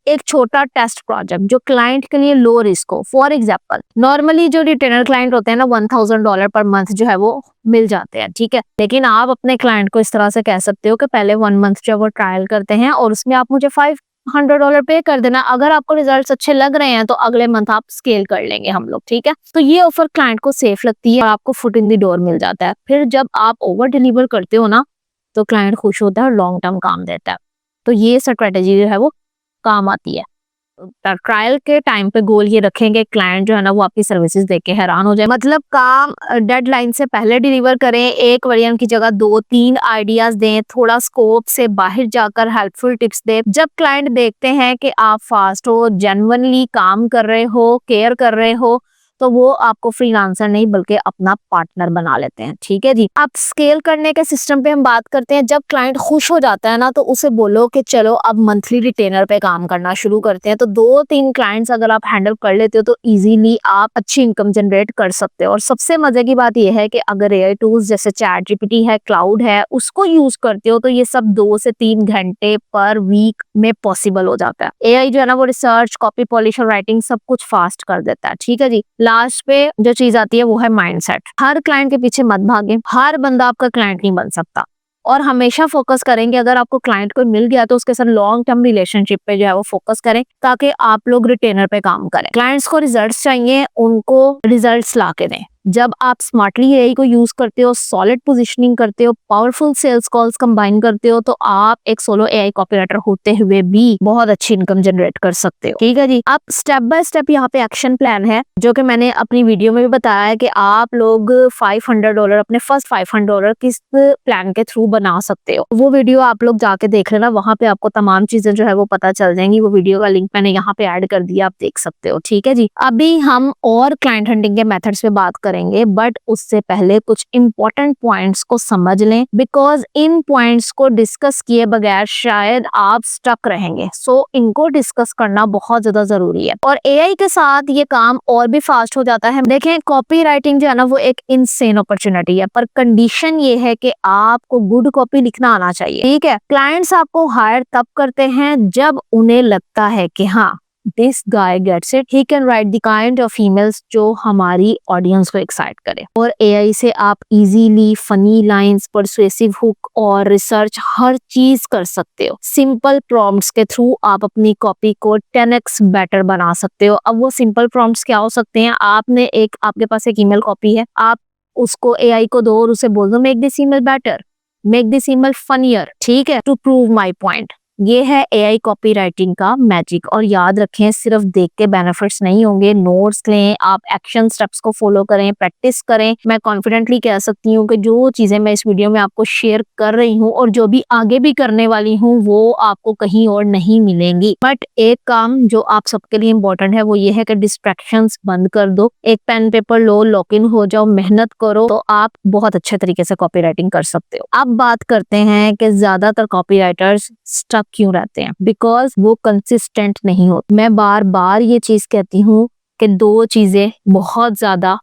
एक छोटा टेस्ट प्रोजेक्ट जो क्लाइंट के लिए लो रिस्क हो। फॉर एग्जांपल, नॉर्मली जो रिटेनर क्लाइंट होते हैं ना $1000 पर मंथ जो है वो मिल जाते हैं। ठीक है, लेकिन आप अपने क्लाइंट को इस तरह से कह सकते हो कि पहले 1 मंथ जो वो ट्रायल करते हैं और उसमें आप मुझे $500 पे कर देना। अगर आपको रिजल्ट्स अच्छे लग रहे हैं तो अगले मंथ आप स्केल कर लेंगे हम लोग। ठीक है, तो ये ऑफर क्लाइंट को सेफ लगती है और आपको फुट इन द डोर मिल जाता है। फिर जब आप ओवर डिलीवर करते हो ना तो क्लाइंट खुश होता है और लॉन्ग टर्म काम देता है। तो ये स्ट्रेटेजी जो है वो काम आती है। ट्रायल के टाइम पे गोल ये रखेंगे क्लाइंट जो है ना वो आपकी सर्विसेज देख के हैरान हो जाए। मतलब काम डेडलाइन से पहले डिलीवर करें, एक वेरिएंट की जगह 2-3 आइडियाज दें, थोड़ा स्कोप से बाहर जाकर हेल्पफुल टिप्स दें। जब क्लाइंट देखते हैं कि आप फास्ट हो, जेन्युइनली काम कर रहे हो, केयर कर रहे हो, तो वो आपको फ्रीलांसर नहीं बल्कि अपना पार्टनर बना लेते हैं। ठीक है जी, अब स्केल करने के सिस्टम पे हम बात करते हैं। जब क्लाइंट खुश हो जाता है ना तो उसे बोलो कि चलो अब मंथली रिटेनर पे काम करना शुरू करते हैं। तो 2-3 क्लाइंट्स अगर आप हैंडल कर लेते हो तो इजीली आप अच्छी इनकम जनरेट कर सकते हो। और सबसे मजे की बात यह है कि अगर एआई टूल्स जैसे चैट जीपीटी है, क्लाउड है, उसको यूज करते हो तो ये सब 2 से 3 घंटे पर वीक में पॉसिबल हो जाता है। एआई जो है ना वो रिसर्च, कॉपी पॉलिश और राइटिंग सब कुछ फास्ट कर देता है। ठीक है जी, लास्ट पे जो चीज आती है वो है माइंडसेट। हर क्लाइंट के पीछे मत भागे, हर बंदा आपका क्लाइंट नहीं बन सकता। और हमेशा फोकस करेंगे अगर आपको क्लाइंट को मिल गया तो उसके साथ लॉन्ग टर्म रिलेशनशिप पे जो है वो फोकस करें ताकि आप लोग रिटेनर पे काम करें। क्लाइंट्स को रिजल्ट्स चाहिए, उनको रिजल्ट्स ला के दें। जब आप स्मार्टली एआई को यूज करते हो, सॉलिड पोजीशनिंग करते हो, पावरफुल सेल्स कॉल्स कंबाइन करते हो तो आप एक सोलो एआई कॉपीराइटर होते हुए भी बहुत अच्छी इनकम जनरेट कर सकते हो। ठीक है जी, अब स्टेप बाय स्टेप यहाँ पे एक्शन प्लान है जो कि मैंने अपनी वीडियो में भी बताया है कि आप लोग $500 अपने फर्स्ट $500 किस प्लान के थ्रू बना सकते हो। वो वीडियो आप लोग जाके देख लेना, वहां पे आपको तमाम चीजें जो है वो पता चल जाएंगी। वो वीडियो का लिंक मैंने यहाँ पे ऐड कर दिया, आप देख सकते हो। ठीक है जी, अभी हम और क्लाइंट हंटिंग के मेथड्स पे बात करेंगे, बट उससे पहले कुछ इंपॉर्टेंट पॉइंट्स को समझ लें, बिकॉज इन पॉइंट्स को डिस्कस किए बगैर शायद आप स्टक रहेंगे। सो इनको डिस्कस करना बहुत ज्यादा जरूरी है, और एआई के साथ ये काम और भी फास्ट हो जाता है। देखें, कॉपी राइटिंग जो है ना वो एक इनसेन अपॉर्चुनिटी है, पर कंडीशन ये है कि आपको गुड कॉपी लिखना आना चाहिए। ठीक है, क्लाइंट्स आपको हायर तब करते हैं जब उन्हें लगता है कि हाँ, this guy gets it, he can write the kind of emails जो हमारी ऑडियंस को एक्साइट करे। और एआई से आप easily funny lines, persuasive hook और रिसर्च हर चीज कर सकते हो। सिंपल प्रॉम्प्ट्स के थ्रू आप अपनी कॉपी को 10x बेटर बना सकते हो। अब वो सिंपल प्रॉम्प्ट्स क्या हो सकते हैं? आपके पास एक ईमेल कॉपी है, आप उसको एआई को दो और उसे बोल दो make this email better, make this email funnier, ठीक है, टू प्रूव माई पॉइंट। ये है एआई कॉपी राइटिंग का मैजिक। और याद रखें, सिर्फ देख के बेनिफिट्स नहीं होंगे, नोट्स लें, आप एक्शन स्टेप्स को फॉलो करें, प्रैक्टिस करें। मैं कॉन्फिडेंटली कह सकती हूँ कि जो चीजें मैं इस वीडियो में आपको शेयर कर रही हूँ और जो भी आगे भी करने वाली हूँ वो आपको कहीं और नहीं मिलेंगी। बट एक काम जो आप सबके लिए इम्पोर्टेंट है वो ये है कि डिस्ट्रैक्शंस बंद कर दो, एक पेन पेपर लो, लॉक इन हो जाओ, मेहनत करो, तो आप बहुत अच्छे तरीके से कॉपी राइटिंग कर सकते हो। अब बात करते हैं कि ज्यादातर कॉपी राइटर्स स्टक क्यों रहते हैं, बिकॉज वो कंसिस्टेंट नहीं होते। मैं बार बार ये चीज कहती हूँ कि दो चीजें बहुत ज्यादा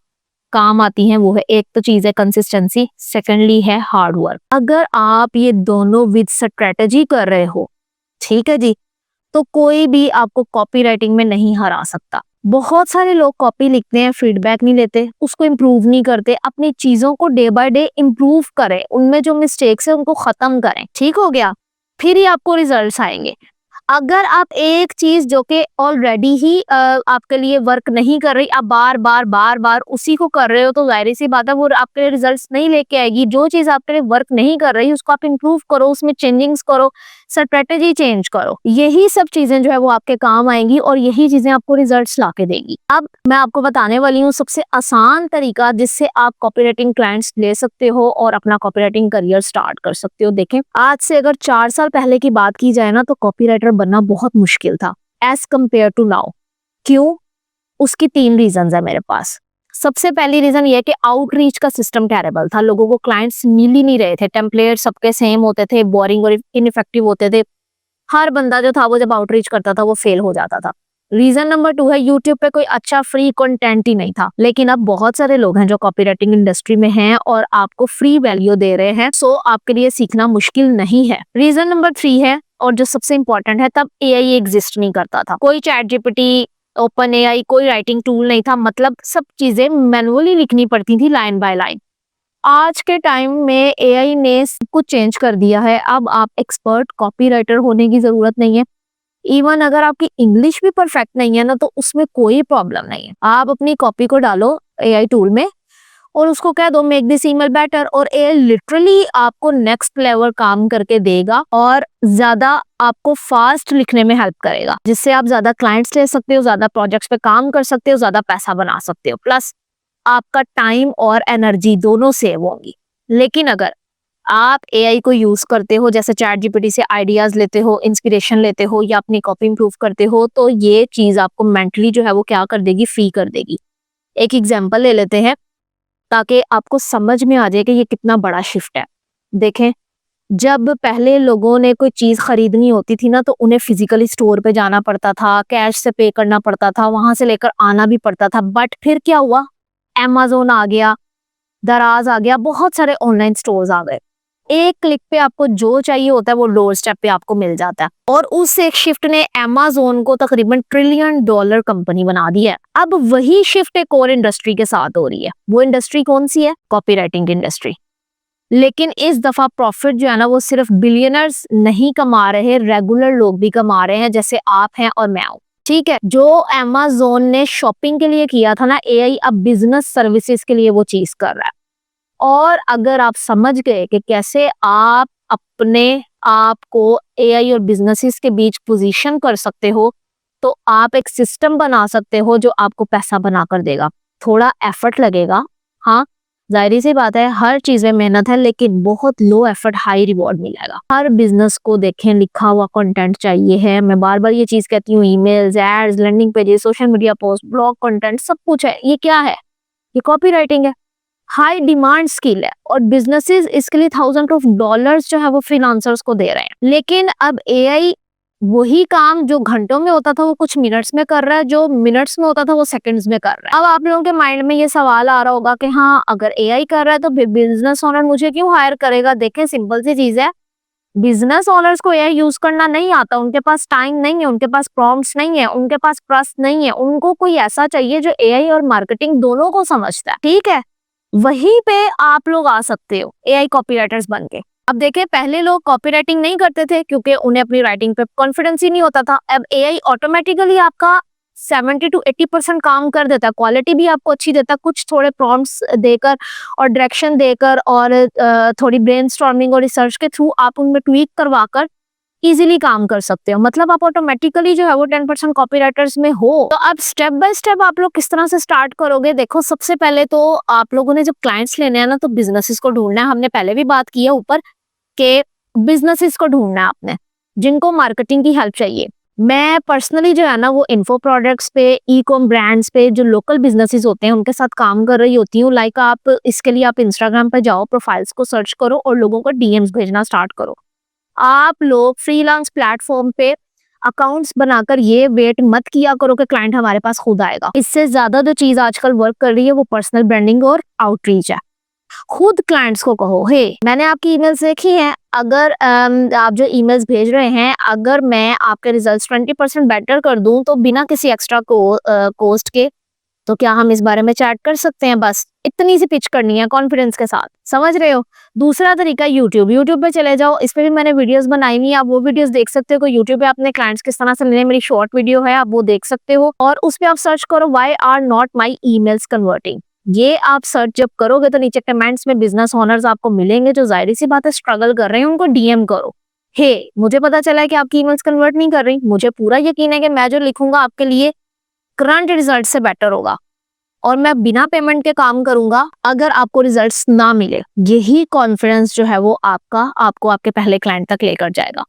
काम आती हैं, वो है, एक तो चीज है कंसिस्टेंसी, सेकेंडली है हार्ड वर्क। अगर आप ये दोनों विद स्ट्रेटजी कर रहे हो, ठीक है जी, तो कोई भी आपको कॉपी राइटिंग में नहीं हरा सकता। बहुत सारे लोग कॉपी लिखते हैं, फीडबैक नहीं लेते, उसको इम्प्रूव नहीं करते। अपनी चीजों को डे बाय डे इम्प्रूव करें, उनमें जो मिस्टेक्स है उनको खत्म करें, ठीक हो गया, फिर ही आपको रिजल्ट्स आएंगे। अगर आप एक चीज जो कि ऑलरेडी ही आपके लिए वर्क नहीं कर रही, आप बार बार उसी को कर रहे हो, तो जाहिर सी बात है वो आपके लिए रिजल्ट्स नहीं लेके आएगी। जो चीज आपके लिए वर्क नहीं कर रही उसको आप इंप्रूव करो, उसमें चेंजिंग्स करो, स्ट्रेटेजी चेंज करो। यही सब चीजें जो है वो आपके काम आएंगी और यही चीजें आपको रिजल्ट्स ला के देगी। अब मैं आपको बताने वाली हूँ सबसे आसान तरीका जिससे आप कॉपीराइटिंग क्लाइंट्स ले सकते हो और अपना कॉपीराइटिंग करियर स्टार्ट कर सकते हो। देखें, आज से अगर 4 साल पहले की बात की जाए ना तो कॉपीराइटर बनना बहुत मुश्किल था एज कम्पेयर टू नाउ। क्यों? उसकी 3 रीजन है मेरे पास। सबसे पहली रीजन ये कि आउटरीच का सिस्टम टेरेबल था, लोगों को क्लाइंट्स मिल ही नहीं रहे थे, टेम्पलेट सबके सेम होते थे, बोरिंग और इनइफेक्टिव होते थे। हर बंदा जो था वो जब आउटरीच करता था वो फेल हो जाता था। रीजन नंबर 2 है, यूट्यूब पे कोई अच्छा फ्री कंटेंट ही नहीं था। लेकिन अब बहुत सारे लोग हैं जो कॉपीराइटिंग इंडस्ट्री में हैं और आपको फ्री वैल्यू दे रहे हैं, सो आपके लिए सीखना मुश्किल नहीं है। रीजन नंबर 3 है, और जो सबसे इंपॉर्टेंट है, तब एआई एग्जिस्ट नहीं करता था, कोई चैट जीपीटी, ओपन एआई, कोई राइटिंग टूल नहीं था, मतलब सब चीजें मैनुअली लिखनी पड़ती थी लाइन बाय लाइन। आज के टाइम में एआई ने सब कुछ चेंज कर दिया है। अब आप एक्सपर्ट कॉपीराइटर होने की जरूरत नहीं है। इवन अगर आपकी इंग्लिश भी परफेक्ट नहीं है ना तो उसमें कोई प्रॉब्लम नहीं है। आप अपनी कॉपी को डालो एआई टूल में और उसको कह दो मेक दिस ईमेल बेटर, और एआई लिटरली आपको नेक्स्ट लेवल काम करके देगा और ज्यादा आपको फास्ट लिखने में हेल्प करेगा, जिससे आप ज्यादा क्लाइंट्स ले सकते हो, ज्यादा प्रोजेक्ट्स पे काम कर सकते हो, ज्यादा पैसा बना सकते हो, प्लस आपका टाइम और एनर्जी दोनों सेव होंगी। लेकिन अगर आप एआई को यूज करते हो, जैसे चैट जीपीटी से आइडियाज लेते हो, इंस्पिरेशन लेते हो या अपनी कॉपी इंप्रूव करते हो, तो ये चीज आपको मेंटली जो है वो क्या कर देगी, फ्री कर देगी। एक एग्जांपल ले लेते हैं ताकि आपको समझ में आ जाए कि ये कितना बड़ा शिफ्ट है। देखें, जब पहले लोगों ने कोई चीज खरीदनी होती थी ना तो उन्हें फिजिकली स्टोर पे जाना पड़ता था, कैश से पे करना पड़ता था, वहां से लेकर आना भी पड़ता था। बट फिर क्या हुआ, Amazon आ गया, दराज आ गया, बहुत सारे ऑनलाइन स्टोर्स आ गए। एक क्लिक पे आपको जो चाहिए होता है वो डोर स्टेप पे आपको मिल जाता है। और उस एक शिफ्ट ने Amazon को तकरीबन $1 ट्रिलियन कंपनी बना दी है। अब वही शिफ्ट एक और इंडस्ट्री के साथ हो रही है। वो इंडस्ट्री कौन सी है? Copywriting industry. लेकिन इस दफा प्रॉफिट जो है ना वो सिर्फ बिलियनर्स नहीं कमा रहे, रेगुलर लोग भी कमा रहे हैं, जैसे आप हैं और मैं हूं। ठीक है, जो Amazon ने शॉपिंग के लिए किया था ना, एआई अब बिजनेस सर्विसेज के लिए वो चीज कर रहा है। और अगर आप समझ गए कि कैसे आप अपने आप को एआई और बिजनेसेस के बीच पोजीशन कर सकते हो, तो आप एक सिस्टम बना सकते हो जो आपको पैसा बना कर देगा। थोड़ा एफर्ट लगेगा, हाँ, जाहिर सी बात है, हर चीज में मेहनत है, लेकिन बहुत लो एफर्ट हाई रिवॉर्ड मिलेगा। हर बिजनेस को देखें, लिखा हुआ कंटेंट चाहिए है। मैं बार बार ये चीज कहती हूँ, emails, ads, landing pages, social media post, blog content, सब कुछ है। ये क्या है? ये कॉपी राइटिंग है, हाई डिमांड स्किल है और बिजनेसेस इसके लिए थाउजेंड ऑफ डॉलर्स जो है वो फ्रीलांसर्स को दे रहे हैं। लेकिन अब एआई वही काम जो घंटों में होता था वो कुछ मिनट्स में कर रहा है, जो मिनट्स में होता था वो सेकंड्स में कर रहा है। अब आप लोगों के माइंड में ये सवाल आ रहा होगा कि हाँ, अगर एआई कर रहा है तो बिजनेस ओनर मुझे क्यों हायर करेगा? देखें, सिंपल सी चीज है, बिजनेस ओनर्स को एआई यूज करना नहीं आता, उनके पास टाइम नहीं है, उनके पास प्रॉम्प्ट्स नहीं है, उनके पास ट्रस्ट नहीं है, उनको कोई ऐसा चाहिए जो एआई और मार्केटिंग दोनों को समझता है। ठीक है, वहीं पे आप लोग आ सकते हो एआई कॉपीराइटर्स बन के। अब देखिए, पहले लोग कॉपीराइटिंग नहीं करते थे क्योंकि उन्हें अपनी राइटिंग पे कॉन्फिडेंस ही नहीं होता था। अब एआई ऑटोमेटिकली आपका 70 to 80% काम कर देता है, क्वालिटी भी आपको अच्छी देता है, कुछ थोड़े प्रॉम्प्ट्स देकर और डायरेक्शन देकर और थोड़ी ब्रेनस्टॉर्मिंग और रिसर्च के थ्रू आप उनमें ट्वीक करवाकर इजीली काम कर सकते हो। मतलब आप ऑटोमेटिकली जो है वो 10% कॉपीराइटर्स में हो। तो अब स्टेप बाय स्टेप आप लोग किस तरह से स्टार्ट करोगे? देखो, सबसे पहले तो आप लोगों ने जब क्लाइंट्स लेने हैं ना, तो बिजनेसेस को ढूंढना है। हमने पहले भी बात की है ऊपर के बिजनेसेस को ढूंढना है आपने, जिनको मार्केटिंग की हेल्प चाहिए। मैं पर्सनली जो है ना वो इन्फो प्रोडक्ट्स पे, ई कॉम ब्रांड्स पे, जो लोकल बिजनेसेस होते हैं उनके साथ काम कर रही होती हूँ। लाइक आप इसके लिए आप इंस्टाग्राम पे जाओ, प्रोफाइल्स को सर्च करो और लोगों को डीएम्स भेजना स्टार्ट करो। आप लोग फ्रीलांस प्लेटफॉर्म पे अकाउंट्स बनाकर ये वेट मत किया करो कि क्लाइंट हमारे पास खुद आएगा। इससे ज्यादा जो चीज आजकल वर्क कर रही है वो पर्सनल ब्रांडिंग और आउटरीच है। खुद क्लाइंट्स को कहो, हे मैंने आपकी ईमेल्स देखी हैं, अगर आप जो ईमेल्स भेज रहे हैं, अगर मैं आपके रिजल्ट्स 20% बेटर कर दूं तो बिना किसी एक्स्ट्रा कॉस्ट के, तो क्या हम इस बारे में चैट कर सकते हैं? बस इतनी सी पिच करनी है कॉन्फिडेंस के साथ, समझ रहे हो? दूसरा तरीका यूट्यूब पे चले जाओ, इस पे भी मैंने वीडियोस बनाई हुई है, आप वो वीडियोस देख सकते हो। यूट्यूब पे अपने क्लाइंट्स किस तरह से लेने, मेरी शॉर्ट वीडियो है, आप वो देख सकते हो। और उस पे आप सर्च करो why are not my emails converting. ये आप सर्च जब करोगे तो नीचे कमेंट्स में बिजनेस ओनर्स आपको मिलेंगे जो जाहिर सी बात है स्ट्रगल कर रहे हैं, उनको डीएम करो, हे मुझे पता चला है कि आपकी ईमेल्स कन्वर्ट नहीं कर रही, मुझे पूरा यकीन है कि मैं जो लिखूंगा आपके लिए करंट रिजल्ट से बेटर होगा और मैं बिना पेमेंट के काम करूंगा अगर आपको रिजल्ट्स ना मिले। यही कॉन्फिडेंस जो है वो आपको आपके पहले क्लाइंट तक लेकर जाएगा।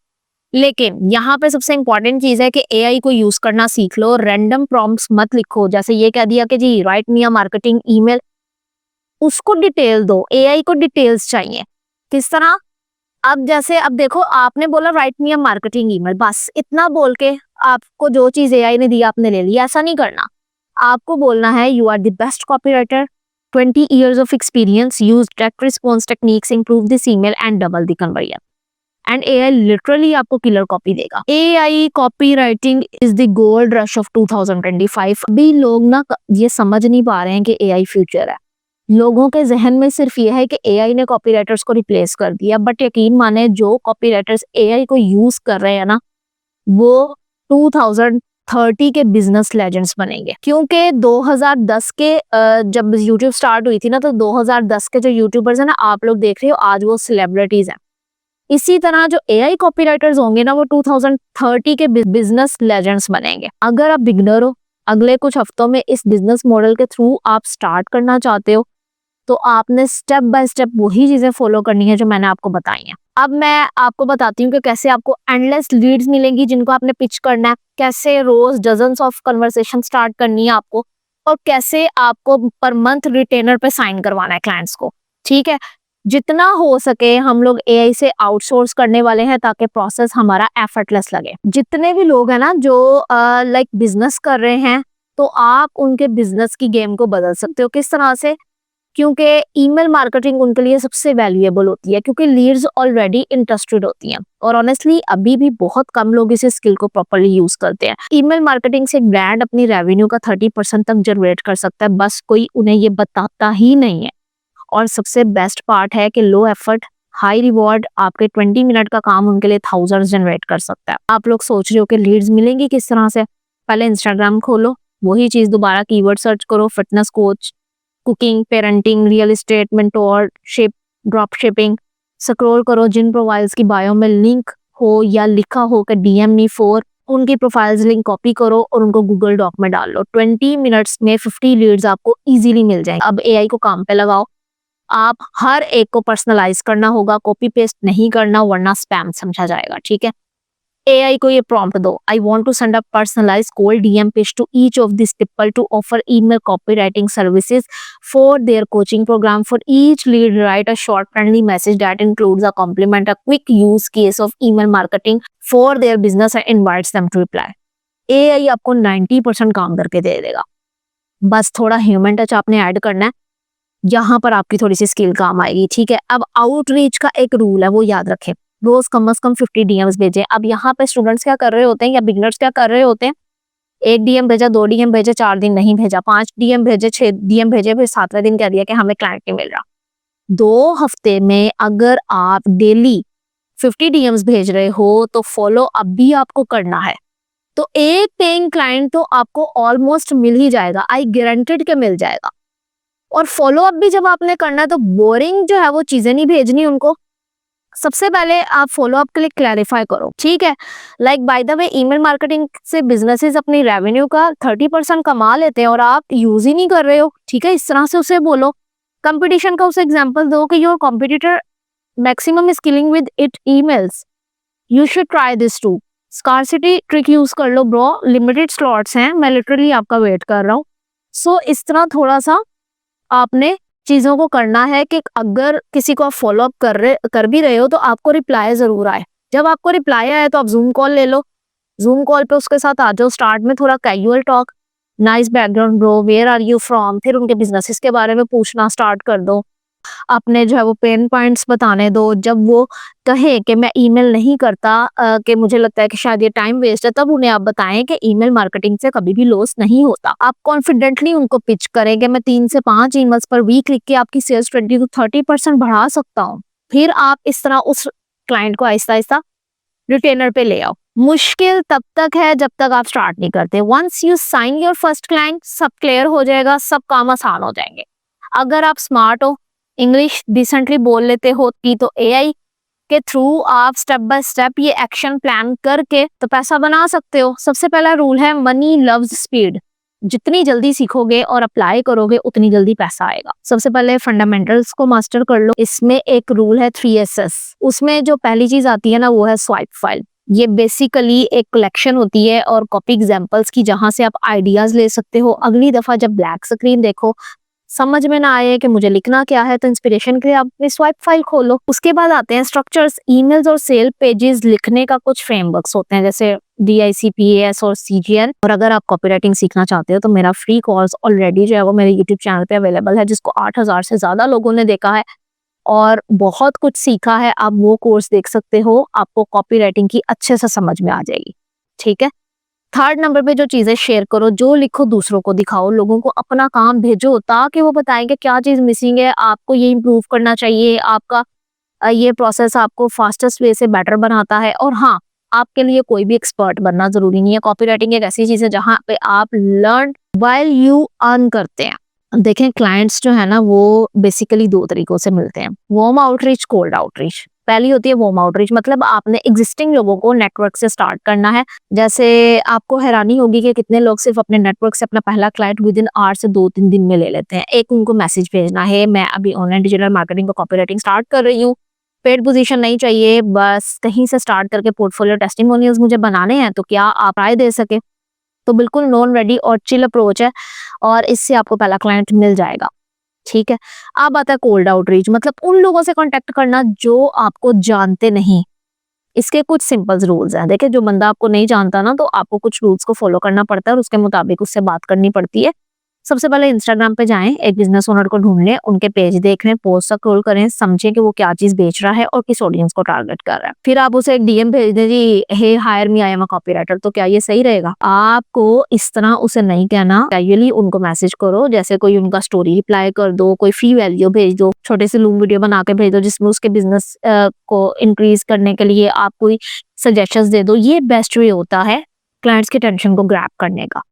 लेकिन यहाँ पे सबसे इंपॉर्टेंट चीज है कि एआई को यूज करना सीख लो। रैंडम प्रॉम्प्ट्स मत लिखो, जैसे ये कह दिया कि जी write me a marketing email, उसको डिटेल दो। एआई को डिटेल्स चाहिए। किस तरह? अब जैसे अब देखो, आपने बोला write me a marketing email, बस इतना बोल के आपको जो चीज एआई ने दी आपने ले ली, ऐसा नहीं करना। आपको बोलना है you are the best copywriter, 20 years of experience, use direct response techniques, improve this email and double the conversion. And AI literally आपको किलर कॉपी देगा। AI copywriting is the gold rush of 2025। अभी लोग ना ये समझ नहीं पा रहे हैं कि AI फ्यूचर है। लोगों के जहन में सिर्फ ये है कि AI ने कॉपीराइटर्स को रिप्लेस कर दिया, बट यकीन माने जो कॉपीराइटर्स AI को यूज कर रहे हैं ना, वो 2030 के बिजनेस लेजेंड्स बनेंगे। क्योंकि 2010 के जब यूट्यूब स्टार्ट हुई थी ना, तो 2010 के जो यूट्यूबर्स हैं ना, आप लोग देख रहे हो आज वो सेलिब्रिटीज हैं। इसी तरह जो एआई कॉपीराइटर्स होंगे ना, वो 2030 के बिजनेस लेजेंड्स बनेंगे। अगर आप बिगनर हो, अगले कुछ हफ्तों में इस बिजनेस मॉडल के थ्रू आप स्टार्ट करना चाहते हो, तो आपने स्टेप बाय स्टेप वही चीजें फॉलो करनी है जो मैंने आपको बताई हैं। अब मैं आपको बताती हूँ कि कैसे आपको एंडलेस लीड्स मिलेंगी जिनको आपने पिच करना है, कैसे रोज डजन्स ऑफ कन्वर्सेशन स्टार्ट करनी है आपको, और कैसे आपको पर मंथ रिटेनर पे साइन करवाना है क्लाइंट्स को। ठीक है, जितना हो सके हम लोग एआई से आउटसोर्स करने वाले हैं ताकि प्रोसेस हमारा एफर्टलेस लगे। जितने भी लोग हैं ना जो लाइक बिजनेस कर रहे हैं, तो आप उनके बिजनेस की गेम को बदल सकते हो। किस तरह से? क्योंकि ईमेल मार्केटिंग उनके लिए सबसे वैल्यूएबल होती है, क्योंकि लीड्स ऑलरेडी इंटरेस्टेड होती हैं और ऑनेस्टली अभी भी बहुत कम लोग इस स्किल को प्रॉपर्ली यूज करते हैं। ईमेल मार्केटिंग से एक ब्रांड अपनी रेवेन्यू का 30% तक जनरेट कर सकता है, बस कोई उन्हें ये बताता ही नहीं है। और सबसे बेस्ट पार्ट है कि लो एफर्ट हाई रिवॉर्ड, आपके 20 मिनट का काम उनके लिए थाउजेंड्स जनरेट कर सकता है। आप लोग सोच रहे हो कि लीड्स मिलेंगी किस तरह से? पहले इंस्टाग्राम खोलो, वही चीज दोबारा कीवर्ड सर्च करो, fitness coach, cooking, parenting, real estate, mentorship, drop shipping, scroll करो जिन प्रोफाइल्स की बायो में लिंक हो या लिखा हो कि डीएम मी फॉर, उनकी प्रोफाइल्स लिंक कॉपी करो और उनको गूगल डॉक में डाल लो। 20 मिनट्स में 50 लीड्स आपको इजीली मिल जाएंगे। अब एआई को काम पे लगाओ, आप हर एक को पर्सनलाइज करना होगा, कॉपी पेस्ट नहीं करना वरना स्पैम समझा जाएगा। ठीक है, AI को ये प्रॉम्प्ट दो, I want to send a personalised cold DM page to each of this people to offer email copywriting services for their coaching programme. For each lead write a short friendly message that includes a compliment a quick use case of email marketing for their business and invites them to reply. AI आपको 90% काम करके दे देगा, बस थोड़ा human touch आपने add करना है, यहाँ पर आपकी थोड़ी सी स्किल काम आएगी। ठीक है, अब आउटरीच का एक रूल है, वो याद रखें, रोज कम से कम 50 DMs भेजें। अब यहाँ पे स्टूडेंट्स क्या कर रहे होते हैं या बिगनर्स क्या कर रहे होते हैं, 1 DM भेजा, 2 DM भेजे, 4 दिन नहीं भेजा, 5 DM भेजे, 6 DM भेजे, फिर 7वें दिन कह दिया कि हमें क्लाइंट नहीं मिल रहा। 2 हफ्ते में अगर आप डेली 50 DMs भेज रहे हो तो फॉलो अप भी आपको करना है, तो एक पेइंग क्लाइंट तो आपको ऑलमोस्ट मिल ही जाएगा, आई गारंटेड के मिल जाएगा। और फॉलो अप भी जब आपने करना है तो बोरिंग जो है वो चीजें नहीं भेजनी उनको। सबसे पहले आप फॉलो अप के लिए क्लैरिफाई करो, ठीक है। Like by the way, email marketing से बिजनेसेस अपनी रेवेन्यू का 30% कमा लेते हैं और आप यूज ही नहीं कर रहे हो, ठीक है। इस तरह से उसे बोलो। कंपटीशन का उसे एग्जांपल दो कि your competitor maximum is killing with it emails, you should try this too. Scarcity trick use कर लो ब्रो, लिमिटेड स्लॉट्स हैं, मैं लिटरली आपका वेट कर रहा हूँ। सो इस तरह थोड़ा सा आपने चीजों को करना है कि अगर किसी को आप फॉलो अप कर भी रहे हो तो आपको रिप्लाई जरूर आए। जब आपको रिप्लाई आए तो आप जूम कॉल ले लो, जूम कॉल पे उसके साथ आ जाओ। स्टार्ट में थोड़ा casual talk, nice background bro, where are you from, फिर उनके बिजनेसेस के बारे में पूछना स्टार्ट कर दो। अपने जो है वो पेन पॉइंट्स बताने दो। जब वो कहे कि मैं ईमेल नहीं करता, कि मुझे लगता है कि शायद ये टाइम वेस्ट है, तब उन्हें आप बताएं कि ईमेल मार्केटिंग से कभी भी लॉस नहीं होता। आप कॉन्फिडेंटली उनको पिच करें कि मैं 3 से 5 ईमेल्स पर वीक लिख के आपकी सेल्स 20 to 30% बढ़ा सकता हूँ। फिर आप इस तरह उस क्लाइंट को आहिस्ता आहिस्ता रिटेनर पे ले आओ। मुश्किल तब तक है जब तक आप स्टार्ट नहीं करते। Once you sign your first client, सब क्लियर हो जाएगा, सब काम आसान हो जाएंगे। अगर आप स्मार्ट हो, इंग्लिश डिसेंटली बोल लेते हो की, तो AI के थ्रू आप स्टेप बाय स्टेप ये एक्शन प्लान करके तो पैसा बना सकते हो। सबसे पहला रूल है, मनी लव्स स्पीड। जितनी जल्दी सीखोगे और अप्लाई करोगे उतनी जल्दी पैसा आएगा। सबसे पहले फंडामेंटल्स को मास्टर कर लो। इसमें एक रूल है 3SS, उसमें जो पहली चीज आती है ना वो है स्वाइप फाइल। ये बेसिकली एक कलेक्शन होती है और कॉपी एग्जांपल्स की, जहां से आप आइडियाज ले सकते हो। अगली दफा जब ब्लैक स्क्रीन देखो, समझ में ना आए कि मुझे लिखना क्या है, तो इंस्पिरेशन के लिए आप अपनी स्वाइप फाइल खोलो। उसके बाद आते हैं स्ट्रक्चर्स। ईमेल्स और सेल पेजेस लिखने का कुछ फ्रेमवर्क्स होते हैं, जैसे DICPAS और CGN। और अगर आप कॉपीराइटिंग सीखना चाहते हो तो मेरा फ्री कोर्स ऑलरेडी जो है वो मेरे यूट्यूब चैनल पे अवेलेबल है, जिसको 8000 से ज्यादा लोगों ने देखा है और बहुत कुछ सीखा है। आप वो कोर्स देख सकते हो, आपको कॉपीराइटिंग की अच्छे से समझ में आ जाएगी, ठीक है। थर्ड नंबर पे जो चीजें शेयर करो, जो लिखो दूसरों को दिखाओ, लोगों को अपना काम भेजो ताकि वो बताएंगे क्या चीज मिसिंग है, आपको ये इंप्रूव करना चाहिए। आपका ये प्रोसेस आपको फास्टेस्ट वे से बेटर बनाता है। और हाँ, आपके लिए कोई भी एक्सपर्ट बनना जरूरी नहीं है। कॉपीराइटिंग एक ऐसी चीज है जहां पे आप लर्न व्हाइल यू अर्न करते हैं। देखें, क्लाइंट्स जो है ना वो बेसिकली 2 तरीकों से मिलते हैं, वार्म आउटरीच, कोल्ड आउटरीच। पहली होती है वार्म आउटरीच, मतलब आपने एग्जिस्टिंग लोगों को नेटवर्क से स्टार्ट करना है। जैसे आपको हैरानी होगी कि कितने लोग सिर्फ अपने नेटवर्क से अपना पहला क्लाइंट विद इन 8 से 2-3 दिन में ले लेते हैं। एक, उनको मैसेज भेजना है, मैं अभी ऑनलाइन डिजिटल मार्केटिंग को कॉपीराइटिंग स्टार्ट कर रही हूँ, पेड पोजीशन नहीं चाहिए, बस कहीं से स्टार्ट करके पोर्टफोलियो टेस्टिमोनियल्स मुझे बनाने हैं, तो क्या आप राय दे सके। तो बिल्कुल नॉन रेडी और चिल अप्रोच है और इससे आपको पहला क्लाइंट मिल जाएगा, ठीक है। अब आता है कोल्ड आउटरीच, मतलब उन लोगों से कांटेक्ट करना जो आपको जानते नहीं। इसके कुछ सिंपल रूल्स हैं। देखिए, जो बंदा आपको नहीं जानता ना, तो आपको कुछ रूल्स को फॉलो करना पड़ता है और उसके मुताबिक उससे बात करनी पड़ती है। सबसे पहले इंस्टाग्राम पे जाएं, एक बिजनेस ओनर को ढूंढ लें, उनके पेज देख लें, पोस्ट स्क्रॉल करें, समझें कि वो क्या चीज बेच रहा है और किस ऑडियंस को टारगेट कर रहा है। फिर आप उसे एक DM भेज दें, जी hey hire me, I am a copywriter. तो क्या ये सही रहेगा? आपको इस तरह उसे नहीं कहना, कैजुअली उनको मैसेज करो, जैसे कोई उनका स्टोरी रिप्लाई कर दो, कोई फ्री वैल्यू भेज दो, छोटे से लूम वीडियो बना के भेज दो जिसमें उसके बिजनेस को इंक्रीज करने के लिए आप कोई सजेशंस दे दो। ये बेस्ट वे होता है क्लाइंट्स की टेंशन को ग्रैब करने का,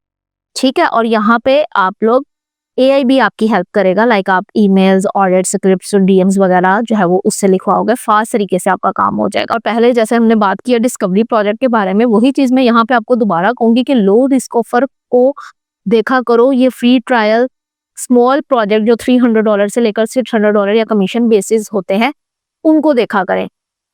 ठीक है। और यहाँ पे आप लोग AI भी आपकी हेल्प करेगा, लाइक आप ईमेल्स, ऑडिट स्क्रिप्ट्स और DMs वगैरह जो है वो उससे लिखवाओगे, फास्ट तरीके से आपका काम हो जाएगा। और पहले जैसे हमने बात की डिस्कवरी प्रोजेक्ट के बारे में, वही चीज मैं यहाँ पे आपको दोबारा कहूंगी कि लो रिस्क ऑफर को देखा करो। ये फ्री ट्रायल स्मॉल प्रोजेक्ट जो $300 से लेकर $600 या कमीशन बेसिस होते हैं, उनको देखा करें।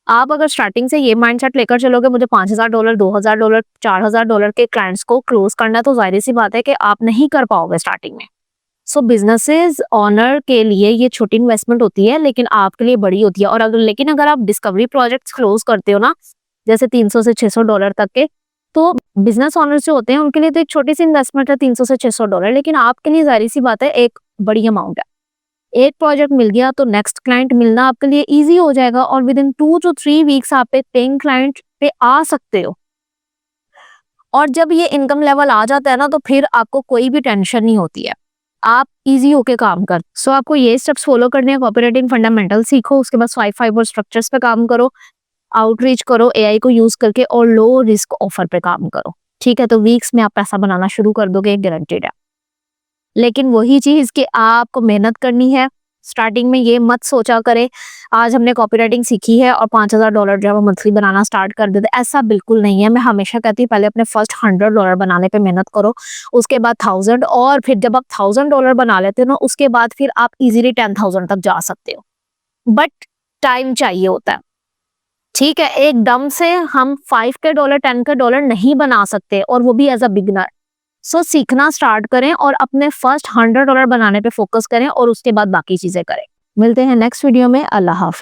आप अगर स्टार्टिंग से ये माइंडसेट लेकर चलोगे मुझे $5,000, $2,000, $4,000 के क्लाइंट्स को क्लोज करना है, तो जाहिर सी बात है कि आप नहीं कर पाओगे स्टार्टिंग में। सो बिजनेसेस ओनर के लिए ये छोटी इन्वेस्टमेंट होती है, लेकिन आपके लिए बड़ी होती है। और अगर आप डिस्कवरी प्रोजेक्ट्स क्लोज करते हो ना, जैसे $300 से $600 तक के, तो बिजनेस ओनर्स जो होते हैं उनके लिए तो एक छोटी सी इन्वेस्टमेंट है $300 से $600, लेकिन आपके लिए जाहिर सी बात है एक बड़ी अमाउंट है। एक प्रोजेक्ट मिल गया तो नेक्स्ट क्लाइंट मिलना आपके लिए इजी हो जाएगा, और विद इन 2 to 3 वीक्स आप एक पेइंग क्लाइंट पे आ सकते हो। और जब ये इनकम लेवल आ जाता है ना, तो फिर आपको कोई भी टेंशन नहीं होती है, आप इजी होके काम कर। सो आपको ये स्टेप्स फॉलो करने हैं। कॉपीराइटिंग फंडामेंटल सीखो, उसके बाद 5 और स्ट्रक्चर्स पे काम करो, आउटरीच करो एआई को यूज करके, और लो रिस्क ऑफर पे काम करो। ठीक है, तो वीक्स में आप पैसा बनाना शुरू कर दोगे, गारंटेड है। लेकिन वही चीज कि आपको मेहनत करनी है। स्टार्टिंग में ये मत सोचा करें आज हमने कॉपीराइटिंग सीखी है और $5,000 जो है वो मंथली बनाना स्टार्ट कर देते, ऐसा बिल्कुल नहीं है। मैं हमेशा कहती हूँ पहले अपने फर्स्ट $100 बनाने पे मेहनत करो, उसके बाद 1000, और फिर जब आप $1000 बना लेते हो ना, उसके बाद फिर आप इजीली 10,000 तक जा सकते हो। बट टाइम चाहिए होता है। ठीक है, एकदम से हम $5 के $10 नहीं बना सकते, और वो भी एज अ बिगनर। सो सीखना स्टार्ट करें और अपने फर्स्ट $100 बनाने पे फोकस करें, और उसके बाद बाकी चीजें करें। मिलते हैं नेक्स्ट वीडियो में। अल्लाह हाफिज।